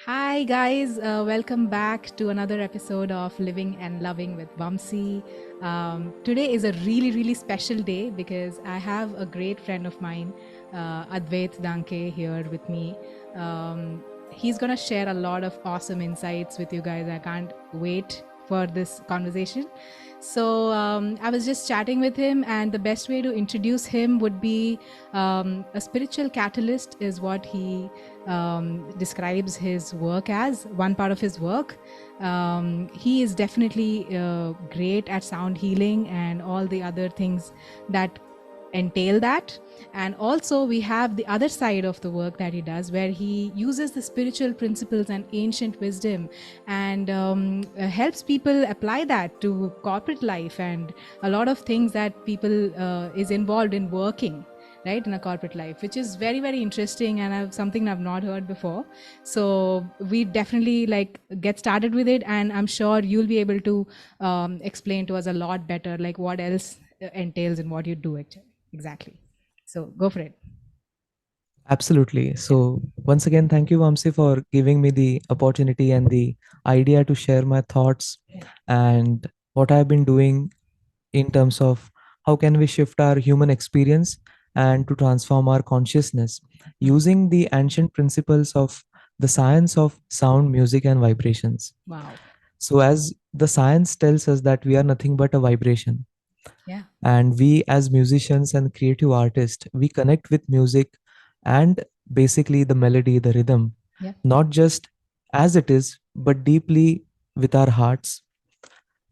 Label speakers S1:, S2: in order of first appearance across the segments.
S1: Hi, guys. Welcome back to another episode of Living and Loving with Vamsi. Today is a really, really special day because I have a great friend of mine, Advait Danke, here with me. He's going to share a lot of awesome insights with you guys. I can't wait for this conversation. So, I was just chatting with him, and the best way to introduce him would be a spiritual catalyst, is what he describes his work as, one part of his work. He is definitely great at sound healing and all the other things that entail that. And also we have the other side of the work that he does, where he uses the spiritual principles and ancient wisdom and helps people apply that to corporate life and a lot of things that people is involved in working right in a corporate life, which is very, very interesting and something I've not heard before. So we definitely like get started with it, and I'm sure you'll be able to explain to us a lot better like what else entails in what you do exactly. So go for it.
S2: Absolutely. So, once again, thank you, Vamsi, for giving me the opportunity and the idea to share my thoughts and what I've been doing in terms of how can we shift our human experience and to transform our consciousness
S1: Mhm.
S2: using the ancient principles of the science of sound, music, and vibrations.
S1: Wow.
S2: So, as the science tells us that we are nothing but a vibration,
S1: Yeah.
S2: and we as musicians and creative artists, we connect with music and basically the melody, the rhythm,
S1: Yeah.
S2: not just as it is, but deeply with our hearts,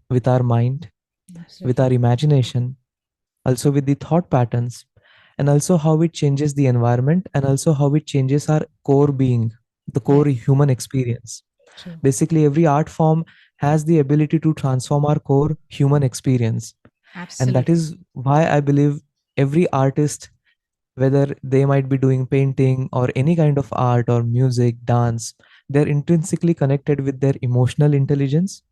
S2: with our mind, with our
S1: Absolutely.
S2: imagination, also with the thought patterns, and also how it changes the environment, and also how it changes our core being, the core
S1: Yes.
S2: human experience.
S1: True.
S2: Basically, every art form has the ability to transform our core human experience. And that
S1: Absolutely.
S2: is why I believe every artist, whether they might be doing painting or any kind of art or music, dance, they're intrinsically connected with their emotional intelligence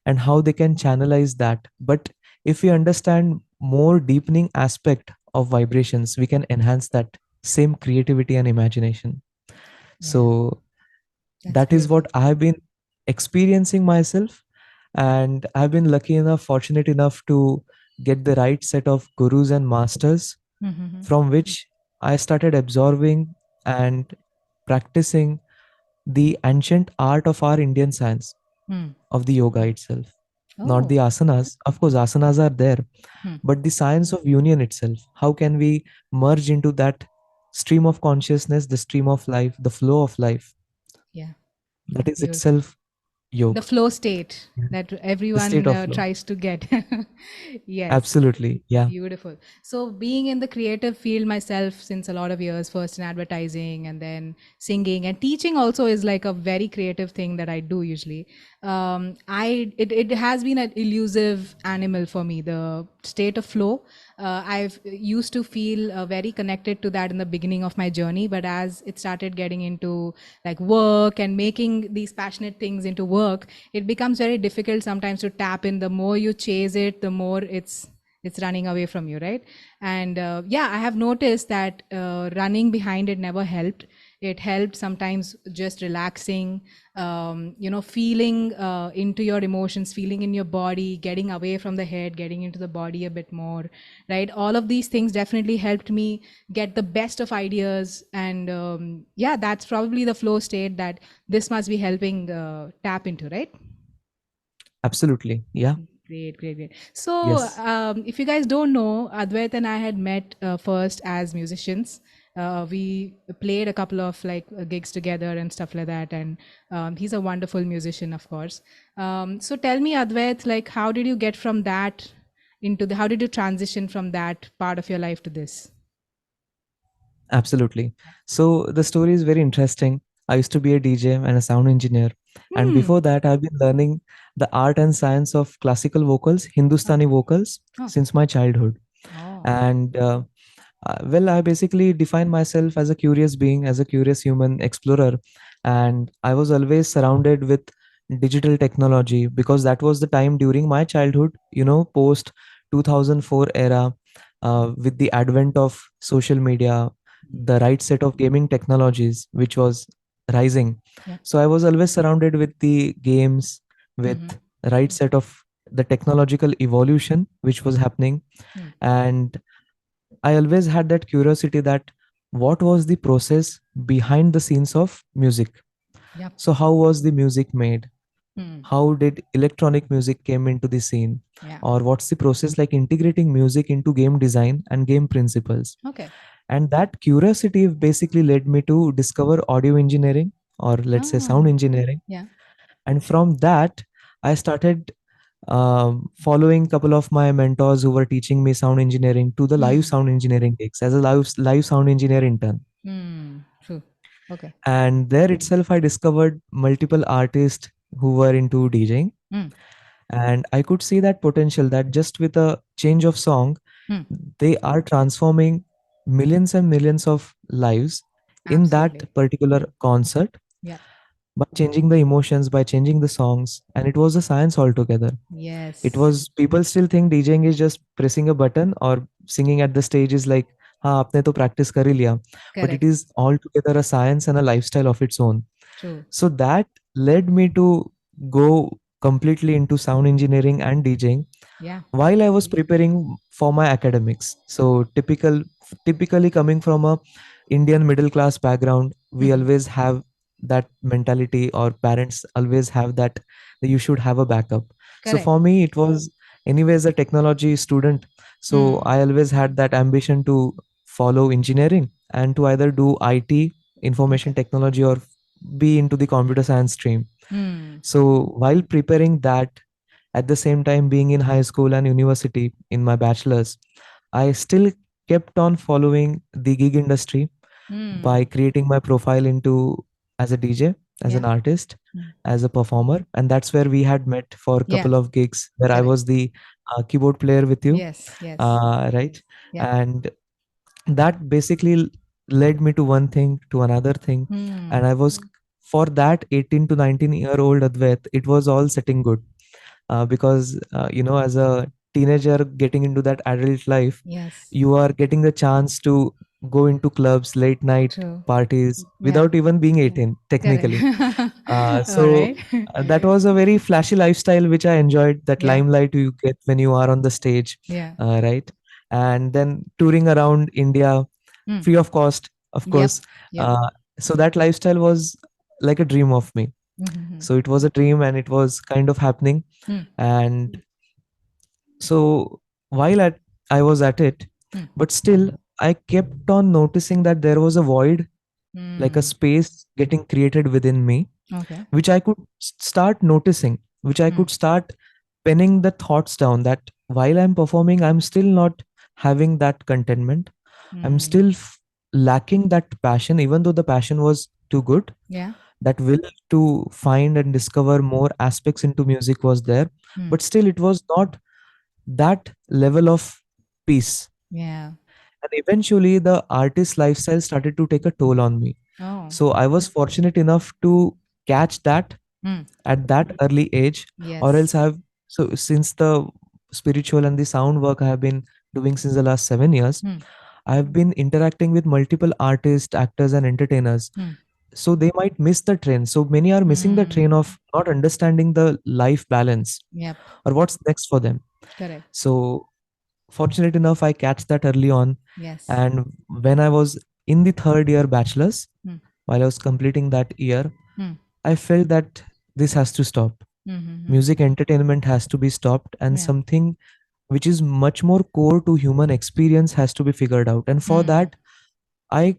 S2: and how they can channelize that. But if we understand more deepening aspect of vibrations, we can enhance that same creativity and imagination.
S1: Yeah.
S2: So
S1: That's
S2: that is
S1: beautiful.
S2: what I have been experiencing myself. And I've been lucky enough, fortunate enough to get the right set of gurus and masters
S1: Mm-hmm.
S2: from which I started absorbing and practicing the ancient art of our Indian science
S1: Hmm.
S2: of the yoga itself. Not the
S1: Oh.
S2: asanas. Of course, asanas are there,
S1: Hmm.
S2: but the science of union itself. How can we merge into that stream of consciousness, the stream of life, the flow of life?
S1: Yeah.
S2: That is
S1: Beautiful.
S2: itself
S1: The
S2: yoga,
S1: flow state
S2: Mhm.
S1: that
S2: The state
S1: everyone
S2: of flow.
S1: tries to get. Yes.
S2: Absolutely. Yeah.
S1: Beautiful. So, being in the creative field myself since a lot of years, first in advertising and then singing and teaching, also is like a very creative thing that I do usually. It has been an elusive animal for me, the state of flow. I've used to feel very connected to that in the beginning of my journey, but as it started getting into like work and making these passionate things into work, it becomes very difficult sometimes to tap in. The more you chase it, the more it's running away from you, right? And yeah, I have noticed that running behind it never helped. It helped sometimes just relaxing, feeling into your emotions, feeling in your body, getting away from the head, getting into the body a bit more, right? All of these things definitely helped me get the best of ideas. And yeah, that's probably the flow state that this must be helping tap into, right?
S2: Absolutely. Yeah.
S1: Great, great, great. So,
S2: Yes.
S1: if you guys don't know, Advait and I had met first as musicians. We played a couple of like gigs together and stuff like that. And he's a wonderful musician, of course. So, tell me, Advait, like, how did you get from that how did you transition from that part of your life to this?
S2: Absolutely. So the story is very interesting. I used to be a DJ and a sound engineer. And
S1: Hmm.
S2: before that, I've been learning the art and science of classical vocals, Hindustani
S1: Okay.
S2: vocals,
S1: Oh.
S2: since my childhood.
S1: Oh.
S2: And well, I basically define myself as a curious being, as a curious human explorer. And I was always surrounded with digital technology because that was the time during my childhood, post 2004 era, with the advent of social media, the right set of gaming technologies, which was rising.
S1: Yeah.
S2: So I was always surrounded with the games,
S1: Mm-hmm.
S2: with right set of the technological evolution which was happening.
S1: Mm.
S2: And I always had that curiosity that what was the process behind the scenes of music.
S1: Yep.
S2: So how was the music made?
S1: Mm.
S2: How did electronic music came into the scene?
S1: Yeah.
S2: Or what's the process like integrating music into game design and game principles?
S1: Okay.
S2: And that curiosity basically led me to discover audio engineering, or let's say sound
S1: Oh.
S2: engineering.
S1: Yeah.
S2: And from that, I started following a couple of my mentors who were teaching me sound engineering to the live
S1: Mm.
S2: sound engineering gigs as a live sound engineer intern.
S1: Mm. True. Okay.
S2: And there itself, I discovered multiple artists who were into DJing.
S1: Mm.
S2: And I could see that potential that just with a change of song,
S1: Mm.
S2: they are transforming millions and millions of lives in that
S1: Absolutely.
S2: particular concert
S1: Yeah.
S2: by changing the emotions, by changing the songs. And it was a science altogether. It
S1: Yes.
S2: was, people still think DJing is just pressing a button or singing at the stage is like, हाँ आपने तो practice कर ही लिया. But it
S1: Correct.
S2: is altogether a science and a lifestyle of its own.
S1: True.
S2: So that led me to go completely into sound engineering and DJing
S1: Yeah.
S2: while I was preparing for my academics. So typically coming from a Indian middle class background, we
S1: Mm-hmm.
S2: always have that mentality, or parents always have that you should have a backup. So
S1: Correct.
S2: for me, it was anyways a technology student. So
S1: Mm.
S2: I always had that ambition to follow engineering and to either do IT, information
S1: Okay.
S2: technology, or be into the computer science stream.
S1: Mm.
S2: So while preparing that, at the same time being in high school and university in my bachelor's, I still kept on following the gig industry
S1: Mm.
S2: by creating my profile into as a DJ, as an
S1: Yeah.
S2: artist,
S1: Mm.
S2: as a performer. And that's where we had met for a
S1: Yeah.
S2: couple of gigs where I
S1: Correct.
S2: was the keyboard player with you,
S1: Yes. Yes.
S2: right?
S1: Yeah.
S2: And that basically led me to one thing to another thing.
S1: Mm.
S2: And I was, for that 18 to 19-year-old Advait, it was all setting good. Because as a teenager getting into that adult life,
S1: Yes.
S2: you are getting the chance to go into clubs, late night
S1: True.
S2: parties
S1: Yeah.
S2: without even being 18
S1: Correct.
S2: technically.
S1: All
S2: So
S1: right.
S2: that was a very flashy lifestyle which I enjoyed, that
S1: Yeah.
S2: limelight you get when you are on the stage,
S1: Yeah.
S2: right? And then touring around India
S1: Mm.
S2: free of cost, of
S1: Yep.
S2: course.
S1: Yep.
S2: uh, so that lifestyle was like a dream of me.
S1: Mm-hmm.
S2: So it was a dream and it was kind of happening.
S1: Mm.
S2: And so while I was at it,
S1: Mm.
S2: but still I kept on noticing that there was a void, like a
S1: Mm.
S2: space getting created within me,
S1: Okay.
S2: which I could start noticing, which I
S1: Mm.
S2: could start penning the thoughts down, that while I'm performing, I'm still not having that contentment. I'm
S1: Mm.
S2: still lacking that passion, even though the passion was too good.
S1: Yeah.
S2: That will to find and discover more aspects into music was there,
S1: Mm.
S2: but still it was not that level of peace.
S1: Yeah.
S2: And eventually the artist lifestyle started to take a toll on me.
S1: Oh.
S2: So I was fortunate enough to catch that
S1: Mm.
S2: at that early age, or else
S1: Yes.
S2: I've, so since the spiritual and the sound work I have been doing since the last 7 years,
S1: Mm.
S2: I've been interacting with multiple artists, actors, and entertainers.
S1: Mm.
S2: So they might miss the train. So many are missing the
S1: Mm.
S2: train of not understanding the life balance
S1: Yep.
S2: or what's next for them.
S1: Correct.
S2: So fortunate enough, I catch that early on.
S1: Yes.
S2: And when I was in the third year bachelor's,
S1: Mm.
S2: while I was completing that year,
S1: Mm.
S2: I felt that this has to stop.
S1: Mm-hmm.
S2: Music entertainment has to be stopped, and
S1: Yeah.
S2: something which is much more core to human experience has to be figured out. And for
S1: Mm.
S2: that, I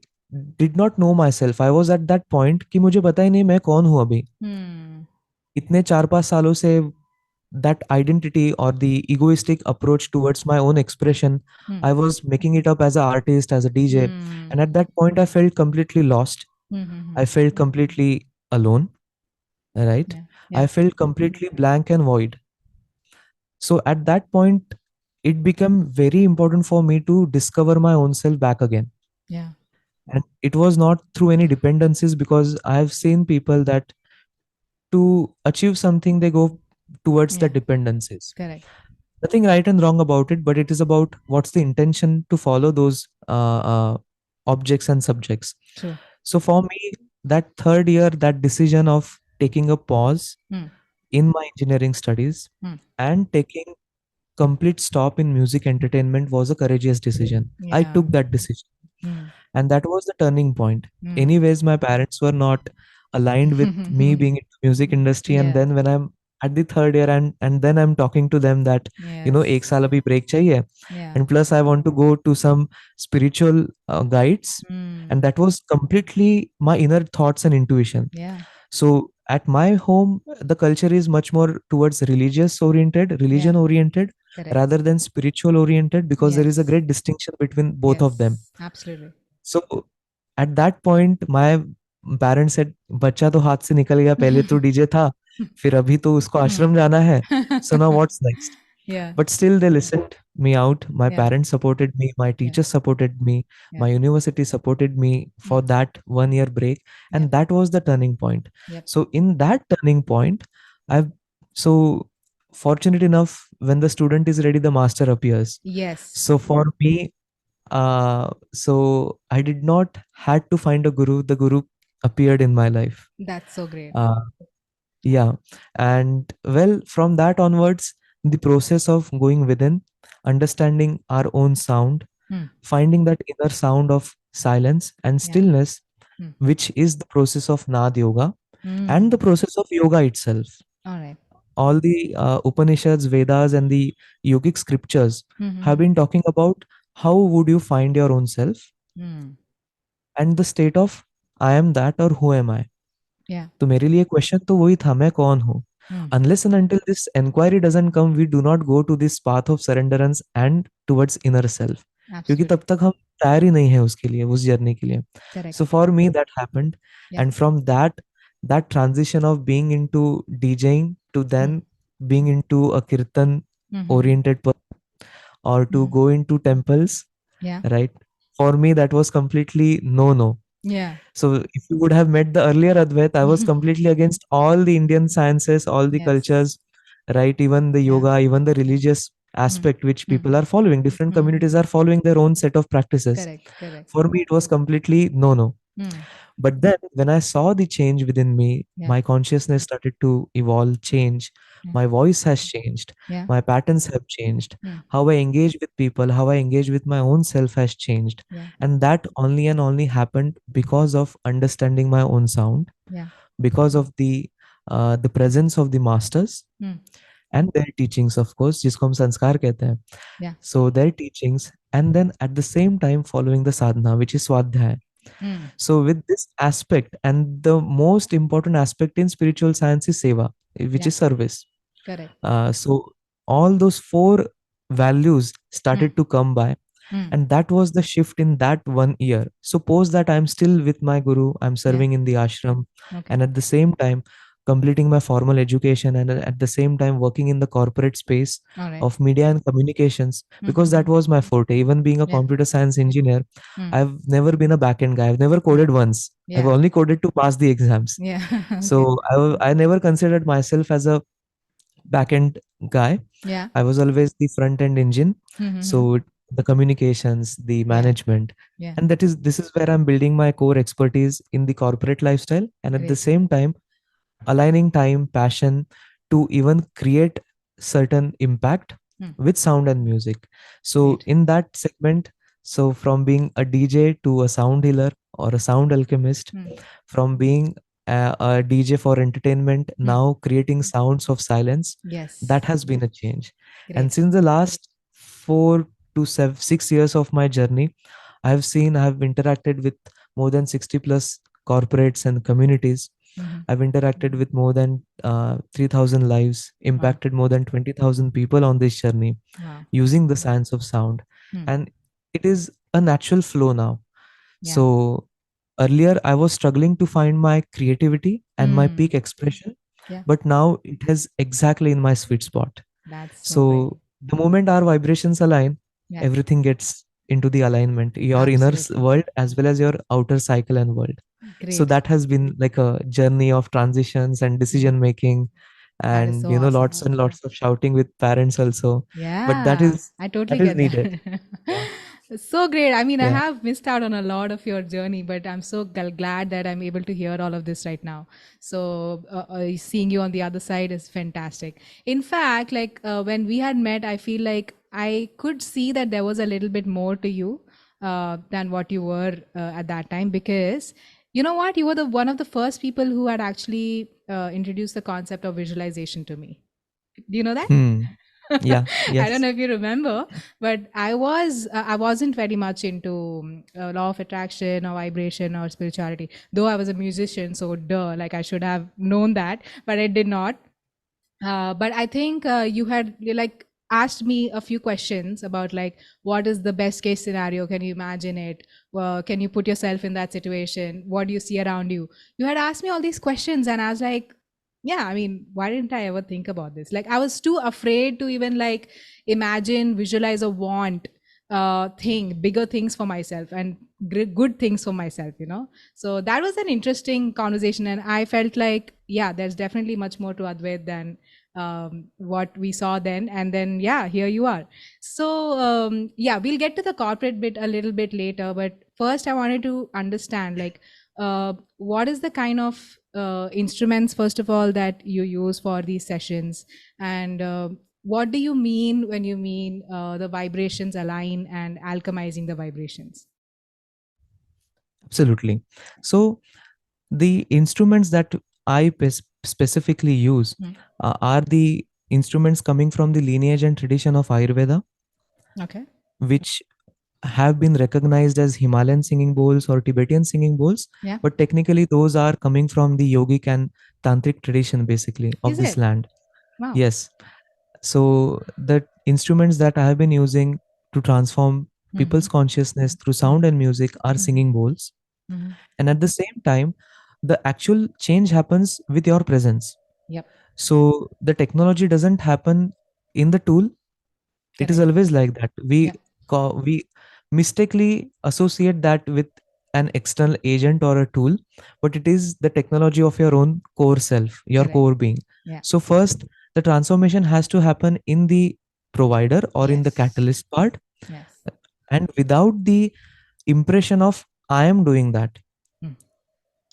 S2: did not know myself. I was at that point कि मुझे पता ही नहीं मैं कौन हूँ अभी.
S1: Mm.
S2: इतने 4-5 सालों से that identity or the egoistic approach towards my own expression,
S1: Mm.
S2: I was making it up as an artist, as a DJ.
S1: Mm.
S2: And at that point, I felt completely lost.
S1: Mm-hmm.
S2: I felt completely alone, right?
S1: Yeah.
S2: I
S1: Yeah.
S2: felt completely blank and void. So at that point, it became very important for me to discover my own self back again.
S1: Yeah.
S2: And it was not through any dependencies, because I have seen people that to achieve something, they go towards the
S1: Yeah.
S2: dependencies.
S1: Correct.
S2: Nothing right and wrong about it, but it is about what's the intention to follow those objects and subjects.
S1: True.
S2: So for me, that third year, that decision of taking a pause
S1: Mm.
S2: in my engineering studies
S1: Mm.
S2: and taking complete stop in music entertainment was a courageous decision. I
S1: Yeah.
S2: took that decision,
S1: Mm.
S2: and that was the turning point.
S1: Mm.
S2: Anyways, my parents were not aligned with me being in music industry, and
S1: Yeah.
S2: then when I'm at the third year, and then I'm talking to them that,
S1: Yes.
S2: ek saal abhi break chahiye,
S1: Yeah.
S2: and plus I want to go to some spiritual guides, and
S1: Mm.
S2: that was completely my inner thoughts and intuition.
S1: Yeah.
S2: So at my home, the culture is much more towards
S1: Yeah.
S2: religion oriented,
S1: Correct.
S2: rather than spiritual oriented, because there is a
S1: Yes.
S2: great distinction between both of them.
S1: Yes. Absolutely.
S2: So at that point, my parents said, "बच्चा तो हाथ से निकल गया, पहले तो DJ था, फिर अभी तो उसको
S1: Hmm.
S2: आश्रम जाना है. So now what's next?"
S1: Yeah.
S2: But still, they listened me out. My
S1: Yeah.
S2: parents supported me, my
S1: Yeah.
S2: teachers supported me,
S1: Yeah.
S2: my university supported me for
S1: Mm.
S2: that 1 year break,
S1: Yep.
S2: and that was the turning point.
S1: Yep.
S2: So in that turning point, I've so fortunate enough, when the student is ready, the master appears.
S1: Yes.
S2: So for me, so I did not had to find a guru. The guru appeared in my life.
S1: That's so great.
S2: Uh, yeah. And well, from that onwards, the process of going within, understanding our own sound,
S1: Hmm.
S2: finding that inner sound of silence and
S1: Yeah.
S2: stillness,
S1: Hmm.
S2: which is the process of Nad Yoga and
S1: Mm.
S2: the process of yoga itself.
S1: All right.
S2: All the Upanishads, Vedas, and the yogic scriptures have
S1: Mm-hmm.
S2: been talking about how would you find your own self
S1: Mm.
S2: and the state of I am that or who am I.
S1: Yeah.
S2: तो मेरे लिए question तो वही था, मैं कौन हूँ.
S1: Mm.
S2: Unless and until this inquiry doesn't come, we do not go to this path of surrenderance and towards inner self, क्योंकि
S1: Absolutely.
S2: तब तक हम तैयार ही नहीं है उसके लिए, उस जर्नी के लिए. So
S1: Correct.
S2: for me that happened,
S1: Yeah.
S2: and from that transition of being into DJing to
S1: Mm.
S2: then being into a kirtan
S1: Mm-hmm.
S2: oriented or to
S1: Mm-hmm.
S2: go into temples,
S1: Yeah.
S2: right? For me that was completely no.
S1: Yeah.
S2: So if you would have met the earlier Advait, I was completely against all the Indian sciences, all the
S1: Yes.
S2: cultures, right? Even the
S1: Yeah.
S2: yoga, even the religious
S1: Mm.
S2: aspect which
S1: Mm.
S2: people are following. Different
S1: Mm-hmm.
S2: communities are following their own set of practices.
S1: Correct. Correct.
S2: For me, it was completely no.
S1: Mm.
S2: But then when I saw the change within me,
S1: Yeah.
S2: my consciousness started to evolve, change.
S1: Yeah.
S2: My voice has changed.
S1: Yeah.
S2: My patterns have changed.
S1: Mm.
S2: How I engage with people, how I engage with my own self has changed.
S1: Yeah.
S2: And that only and only happened because of understanding my own sound,
S1: Yeah.
S2: because of the presence of the masters
S1: Mm.
S2: and their teachings, of course, जिसको हम संस्कार कहते हैं.
S1: Yeah.
S2: So their teachings, and then at the same time following the sadhana, which is swadhyaya.
S1: Mm.
S2: So with this aspect, and the most important aspect in spiritual science is seva, which
S1: Yeah.
S2: is service.
S1: Correct.
S2: So all those four values
S1: Mm.
S2: started to come by,
S1: Mm.
S2: and that was the shift in that 1 year. Suppose that I'm still with my guru, I'm
S1: Yeah.
S2: serving in the ashram,
S1: Okay.
S2: and at the same time completing my formal education, and at the same time working in the corporate space
S1: All right.
S2: of media and communications, because
S1: Mm-hmm.
S2: that was my forte. Even being a
S1: Yeah.
S2: computer science engineer,
S1: Mm.
S2: I've never been a backend guy. I've never
S1: Mm.
S2: coded once. I've
S1: Yeah.
S2: only coded to pass the exams.
S1: Yeah. Okay.
S2: So I never considered myself as a backend guy.
S1: Yeah.
S2: I was always the front end engine.
S1: Mm-hmm.
S2: So the communications, the
S1: Yeah.
S2: management,
S1: Yeah.
S2: and this is where I'm building my core expertise in the corporate lifestyle, and at the
S1: Great.
S2: same time aligning time, passion to even create certain impact
S1: Mm.
S2: with sound and music. So
S1: Great.
S2: in that segment, so from being a DJ to a sound healer or a sound alchemist,
S1: Mm.
S2: from being a DJ for entertainment,
S1: Mm.
S2: now creating sounds of silence,
S1: Yes.
S2: that has been a change. And
S1: Great.
S2: since the last 6 years of my journey, I've interacted with more than 60 plus corporates and communities.
S1: Mm-hmm.
S2: I've interacted with more than 3,000 lives,
S1: Wow.
S2: impacted more than 20,000 people on this journey
S1: Wow.
S2: using the science of sound.
S1: Mm.
S2: And it is a natural flow now.
S1: Yeah.
S2: So earlier, I was struggling to find my creativity and my
S1: Mm.
S2: peak expression,
S1: Yeah.
S2: but now it is exactly in my sweet spot.
S1: That's so great.
S2: So the moment our vibrations align,
S1: Yeah.
S2: everything gets into the alignment, your inner
S1: Absolutely.
S2: world as well as your outer cycle and world. So
S1: Great.
S2: that has been like a journey of transitions and
S1: Yeah.
S2: decision making,
S1: That is
S2: and
S1: so awesome.
S2: lots and lots of shouting with parents also. But
S1: Yeah. I
S2: that
S1: totally
S2: is
S1: get
S2: needed.
S1: that.
S2: Yeah.
S1: So great. I mean, I
S2: Yeah.
S1: have missed out on a lot of your journey, but I'm so glad that I'm able to hear all of this right now. So, seeing you on the other side is fantastic. In fact, like when we had met, I feel like I could see that there was a little bit more to you than what you were at that time, because you know what? You were the one of the first people who had actually introduced the concept of visualization to me. Do you know that?
S2: Hmm. Yeah.
S1: I don't
S2: Yes.
S1: know if you remember, but I wasn't very much into law of attraction or vibration or spirituality. Though I was a musician, so duh, like I should have known that, but I did not. But I think you like asked me a few questions about like what is the best case scenario? Can you imagine it? Can you put yourself in that situation? What do you see around you? You had asked me all these questions, and I was like, yeah, I mean, why didn't I ever think about this? Like I was too afraid to even like imagine, visualize, or want bigger things for myself and good things for myself, you know. So that was an interesting conversation, and I felt like, yeah, there's definitely much more to Advait than what we saw then. And then, yeah, here you are. So, yeah, we'll get to the corporate bit a little bit later. But first, I wanted to understand, like, what is the kind of instruments, first of all, that you use for these sessions? And what do you mean when you mean the vibrations align and alchemizing the vibrations?
S2: Absolutely. So the instruments that I specifically use
S1: Hmm.
S2: are the instruments coming from the lineage and tradition of Ayurveda,
S1: Okay.
S2: which have been recognized as Himalayan singing bowls or Tibetan singing bowls,
S1: Yeah.
S2: but technically those are coming from the yogic and tantric tradition basically of
S1: Is
S2: this
S1: it?
S2: land.
S1: Wow.
S2: Yes. So the instruments that I have been using to transform
S1: Mm-hmm.
S2: people's consciousness through
S1: Mm-hmm.
S2: sound and music are
S1: Mm-hmm.
S2: singing bowls.
S1: Mm-hmm.
S2: And at the same time, the actual change happens with your presence.
S1: Yep.
S2: So the technology doesn't happen in the tool. It is
S1: Correct.
S2: always like that.
S1: Yep.
S2: We mistakenly associate that with an external agent or a tool, but it is the technology of your own core self, your
S1: Correct.
S2: core being.
S1: Yeah.
S2: So first, the transformation has to happen in the provider or in the
S1: Yes.
S2: catalyst part,
S1: Yes.
S2: and without the impression of I am doing that.
S1: Mm.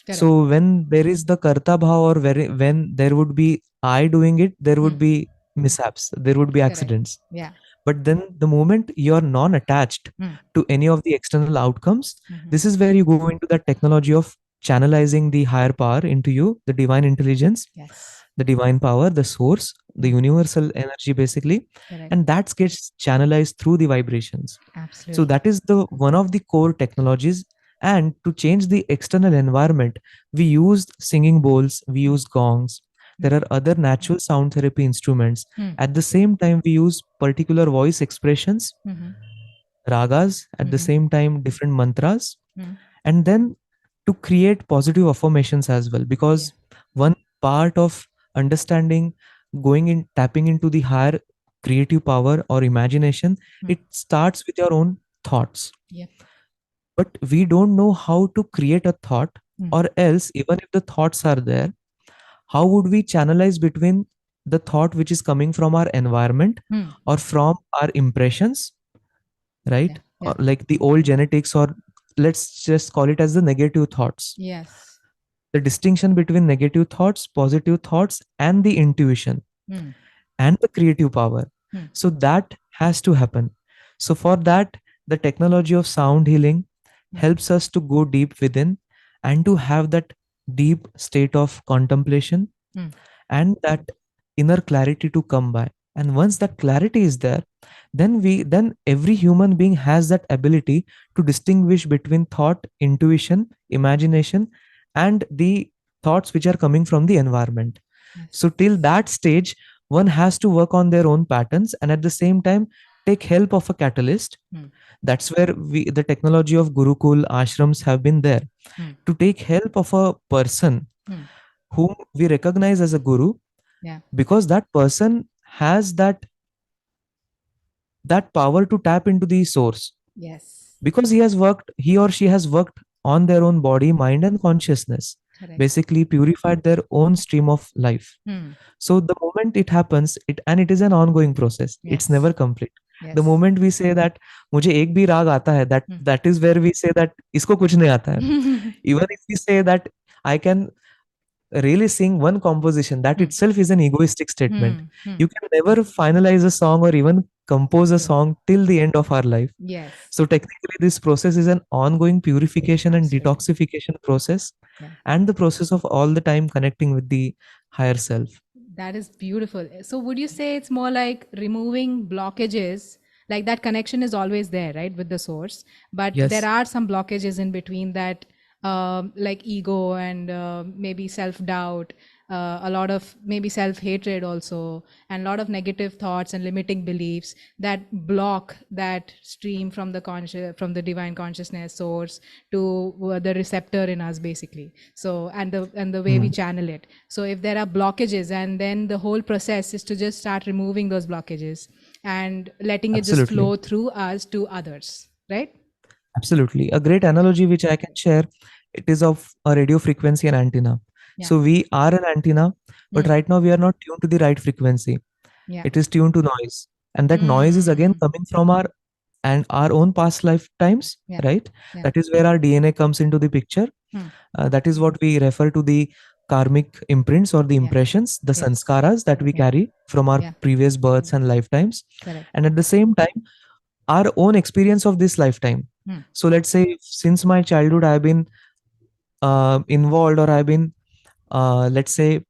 S1: Correct.
S2: So when there is the karta bhav, or when there would be I doing it, there would
S1: Mm.
S2: be mishaps, there would be
S1: Correct.
S2: accidents.
S1: Yeah.
S2: But then the moment you're non-attached
S1: Mm.
S2: to any of the external outcomes,
S1: Mm-hmm.
S2: this is where you go into that technology of channelizing the higher power into you, the divine intelligence,
S1: Yes.
S2: the divine power, the source, the
S1: Mm.
S2: universal energy basically,
S1: Correct.
S2: and that gets channelized through the vibrations. So
S1: Absolutely.
S2: that is the one of the core technologies. And to change the external environment, we used singing bowls, we use gongs.
S1: Mm.
S2: There are other natural sound therapy instruments.
S1: Mm.
S2: At the same time, we use particular voice expressions,
S1: Mm-hmm.
S2: ragas, at the
S1: Mm-hmm.
S2: same time, different mantras,
S1: Mm.
S2: and then to create positive affirmations as well.
S1: Yeah.
S2: Because one part of understanding, going in, tapping into the higher creative power or imagination,
S1: Mm.
S2: it starts with your own thoughts.
S1: Yep.
S2: But we don't know how to create a thought,
S1: Mm.
S2: or else, even if the thoughts are there, how would we channelize between the thought which is coming from our environment
S1: Mm.
S2: or from our impressions,
S1: Yeah.
S2: right? Or
S1: Yeah.
S2: like the old genetics, or let's just call it as the negative thoughts.
S1: Yes.
S2: The distinction between negative thoughts, positive thoughts, and the intuition
S1: Mm.
S2: and the creative power.
S1: Mm.
S2: So that has to happen. So for that, the technology of sound healing
S1: Mm.
S2: helps us to go deep within and to have that deep state of contemplation
S1: Mm.
S2: and that inner clarity to come by. And once that clarity is there, then every human being has that ability to distinguish between thought, intuition, imagination, and the thoughts which are coming from the environment. So
S1: Yes.
S2: till that stage, one has to work on their own patterns and at the same time take help of a catalyst.
S1: Mm.
S2: That's where the technology of gurukul ashrams have been there
S1: Mm.
S2: to take help of a person
S1: Mm.
S2: whom we recognize as a guru,
S1: Yeah.
S2: because that person has that power to tap into the source,
S1: Yes.
S2: because he or she has worked on their own body, mind, and consciousness,
S1: Correct.
S2: basically purified their own stream of life.
S1: Mm.
S2: So the moment it happens, it is an ongoing process, it's
S1: Yes.
S2: never complete. The
S1: Yes.
S2: moment we say that मुझे एक भी राग आता है, that is where we say that इसको कुछ नहीं आता है.
S1: Hmm.
S2: Even if we say that I can really sing one composition, that
S1: Hmm.
S2: itself is an egoistic statement.
S1: Hmm. Hmm.
S2: You can never finalize a song or even compose a
S1: True.
S2: song till the end of our life.
S1: Yes.
S2: So technically, this process is an ongoing purification and
S1: Absolutely.
S2: detoxification process,
S1: Yeah.
S2: and the process of all the time connecting with the higher self.
S1: That is beautiful. So, would you say it's more like removing blockages? Like that connection is always there, right, with the source, but there
S2: Yes.
S1: are some blockages in between that, like ego and maybe self doubt, a lot of maybe self hatred also, and a lot of negative thoughts and limiting beliefs that block that stream from the conscious, from the divine consciousness source to the receptor in us, basically. So, and the way we
S2: Hmm.
S1: channel it. So if there are blockages, and then the whole process is to just start removing those blockages and letting it just
S2: Absolutely.
S1: flow through us to others, right?
S2: Absolutely. A great analogy which I can share, it is of a radio frequency and antenna.
S1: Yeah.
S2: So we are an antenna, but
S1: Mm.
S2: right now we are not tuned to the right frequency.
S1: Yeah.
S2: It is tuned to noise. And that noise is again
S1: Mm.
S2: coming from our own past lifetimes,
S1: Yeah.
S2: right?
S1: Yeah.
S2: That is where our DNA comes into the picture.
S1: Mm.
S2: That is what we refer to the karmic imprints or the
S1: Yeah.
S2: impressions, the
S1: Yes.
S2: sanskaras that we
S1: Yeah.
S2: carry from our
S1: Yeah.
S2: previous births and lifetimes.
S1: Correct.
S2: And at the same time, our own experience of this lifetime.
S1: Mm.
S2: So let's say since my childhood, I've been involved, or I've been, let's say,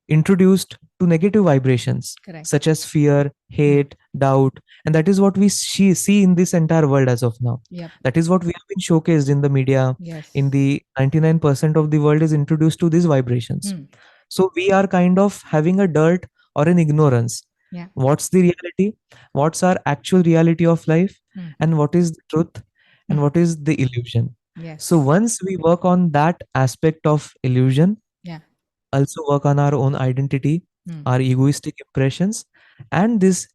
S2: introduced to negative vibrations
S1: Correct.
S2: such as fear,
S1: Mm.
S2: hate, doubt. And that is what we see in this entire world as of now.
S1: Yep.
S2: That is what we have been showcased in the media. In
S1: Yes.
S2: the 99% of the world is introduced to these vibrations.
S1: Mm.
S2: So we are kind of having a dirt or an ignorance.
S1: Yeah.
S2: What's the reality? What's our actual reality of life?
S1: Mm.
S2: And what is the truth? And
S1: Mm.
S2: what is the illusion? So
S1: Yes.
S2: once we work on that aspect of illusion,
S1: Yeah.
S2: also work on our own identity,
S1: Mm.
S2: our egoistic impressions, and this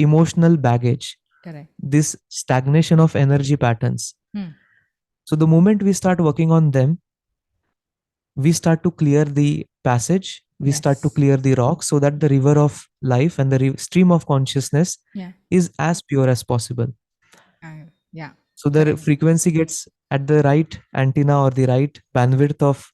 S2: emotional baggage,
S1: Correct.
S2: this stagnation of energy patterns.
S1: Mm.
S2: So the moment we start working on them, we start to clear the passage, we start to
S1: Yes.
S2: clear the rock so that the river of life and the stream of consciousness
S1: Yeah.
S2: is as pure as possible.
S1: Yeah.
S2: So the
S1: Correct.
S2: frequency gets at the right antenna or the right bandwidth of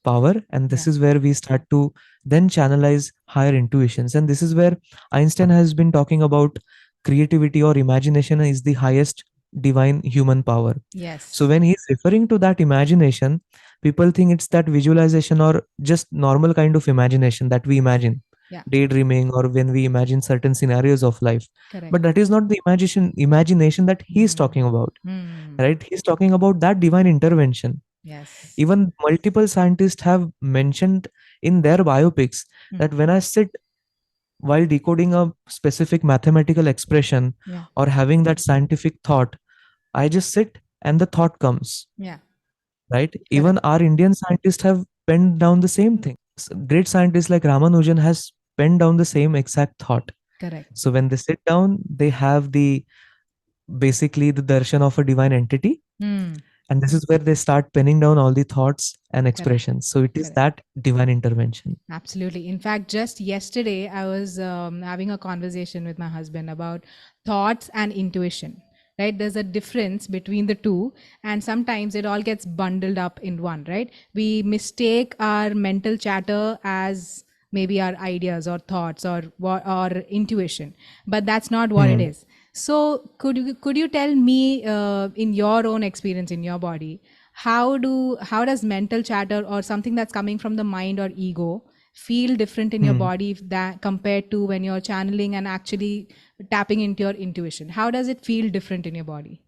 S2: power, and this
S1: Yeah.
S2: is where we start to then channelize higher intuitions. And this is where Einstein has been talking about creativity or imagination is the highest divine human power. So
S1: Yes.
S2: when he's referring to that imagination, people think it's that visualization or just normal kind of imagination that we imagine,
S1: Yeah.
S2: daydreaming, or when we imagine certain scenarios of life.
S1: Correct.
S2: But that is not the imagination that he's
S1: Mm.
S2: talking about,
S1: Mm.
S2: right? He's talking about that divine intervention.
S1: Yes.
S2: Even multiple scientists have mentioned in their biopics
S1: Mm.
S2: that when I sit while decoding a specific mathematical expression
S1: Yeah.
S2: or having that scientific thought, I just sit and the thought comes,
S1: Yeah.
S2: right?
S1: Correct.
S2: Even our Indian scientists have penned down the same thing. Great scientists like Ramanujan has penned down the same exact thought.
S1: Correct.
S2: So when they sit down, they have the basically the darshan of a divine entity,
S1: Mm.
S2: and this is where they start penning down all the thoughts and
S1: Correct.
S2: expressions. So it is
S1: Correct.
S2: that divine intervention.
S1: Absolutely. In fact, just yesterday, I was having a conversation with my husband about thoughts and intuition, right? There's a difference between the two, and sometimes it all gets bundled up in one, right? We mistake our mental chatter as maybe our ideas or thoughts or intuition, but that's not what it
S2: Hmm.
S1: is. So, could you tell me, in your own experience in your body, how does mental chatter or something that's coming from the mind or ego feel different in your
S2: Hmm.
S1: body that compared to when you're channeling and actually tapping into your intuition? How does it feel different in your body?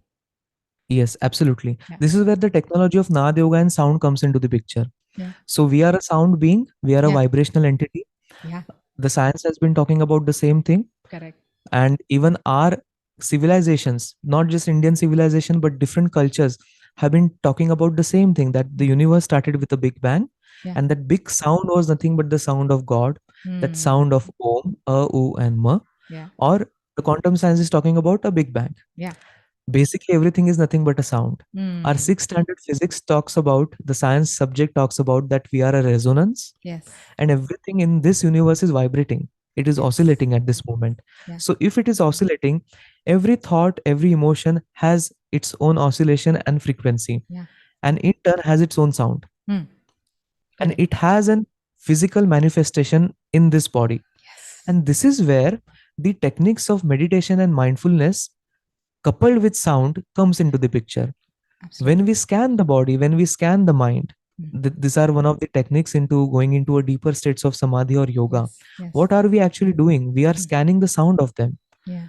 S2: Yes, absolutely.
S1: Yeah.
S2: This is where the technology of Nad Yoga and sound comes into the picture.
S1: Yeah.
S2: So we are a sound being, we are a
S1: Yeah.
S2: vibrational entity.
S1: Yeah.
S2: The science has been talking about the same thing.
S1: Correct.
S2: And even our civilizations, not just Indian civilization, but different cultures have been talking about the same thing, that the universe started with a big bang,
S1: Yeah.
S2: and that big sound was nothing but the sound of God, that sound
S1: Hmm.
S2: of Om, U, and Ma.
S1: Yeah.
S2: Or the quantum science is talking about a big bang.
S1: Yeah.
S2: Basically, everything is nothing but a sound. Our
S1: Hmm.
S2: sixth standard physics talks about, the science subject talks about that we are a resonance,
S1: Yes.
S2: and everything in this universe is vibrating. It is
S1: Yes.
S2: oscillating at this moment.
S1: Yeah.
S2: So if it is oscillating, every thought, every emotion has its own oscillation and frequency,
S1: Yeah.
S2: and in turn has its own sound,
S1: Hmm.
S2: and
S1: Correct.
S2: it has an physical manifestation in this body.
S1: Yes.
S2: And this is where the techniques of meditation and mindfulness coupled with sound comes into the picture. When we
S1: Absolutely.
S2: scan the body, when we scan the mind,
S1: Hmm.
S2: these are one of the techniques into going into a deeper states of samadhi or yoga.
S1: Yes. Yes.
S2: What are we actually doing? We are
S1: Hmm.
S2: scanning the sound of them.
S1: Yeah.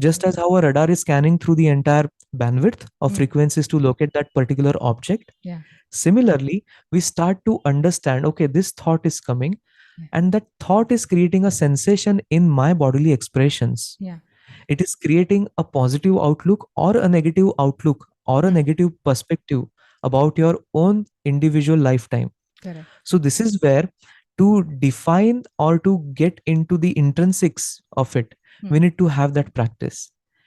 S2: Just as how a radar is scanning through the entire bandwidth of
S1: Hmm.
S2: frequencies to locate that particular object,
S1: Yeah.
S2: similarly, we start to understand, okay, this thought is coming,
S1: Yeah.
S2: and that thought is creating a sensation in my bodily expressions.
S1: Yeah.
S2: It is creating a positive outlook or a negative outlook or a
S1: Hmm.
S2: negative perspective about your own individual lifetime.
S1: Correct.
S2: So this is where, to define or to get into the intrinsics of it,
S1: Hmm.
S2: we need to have that practice.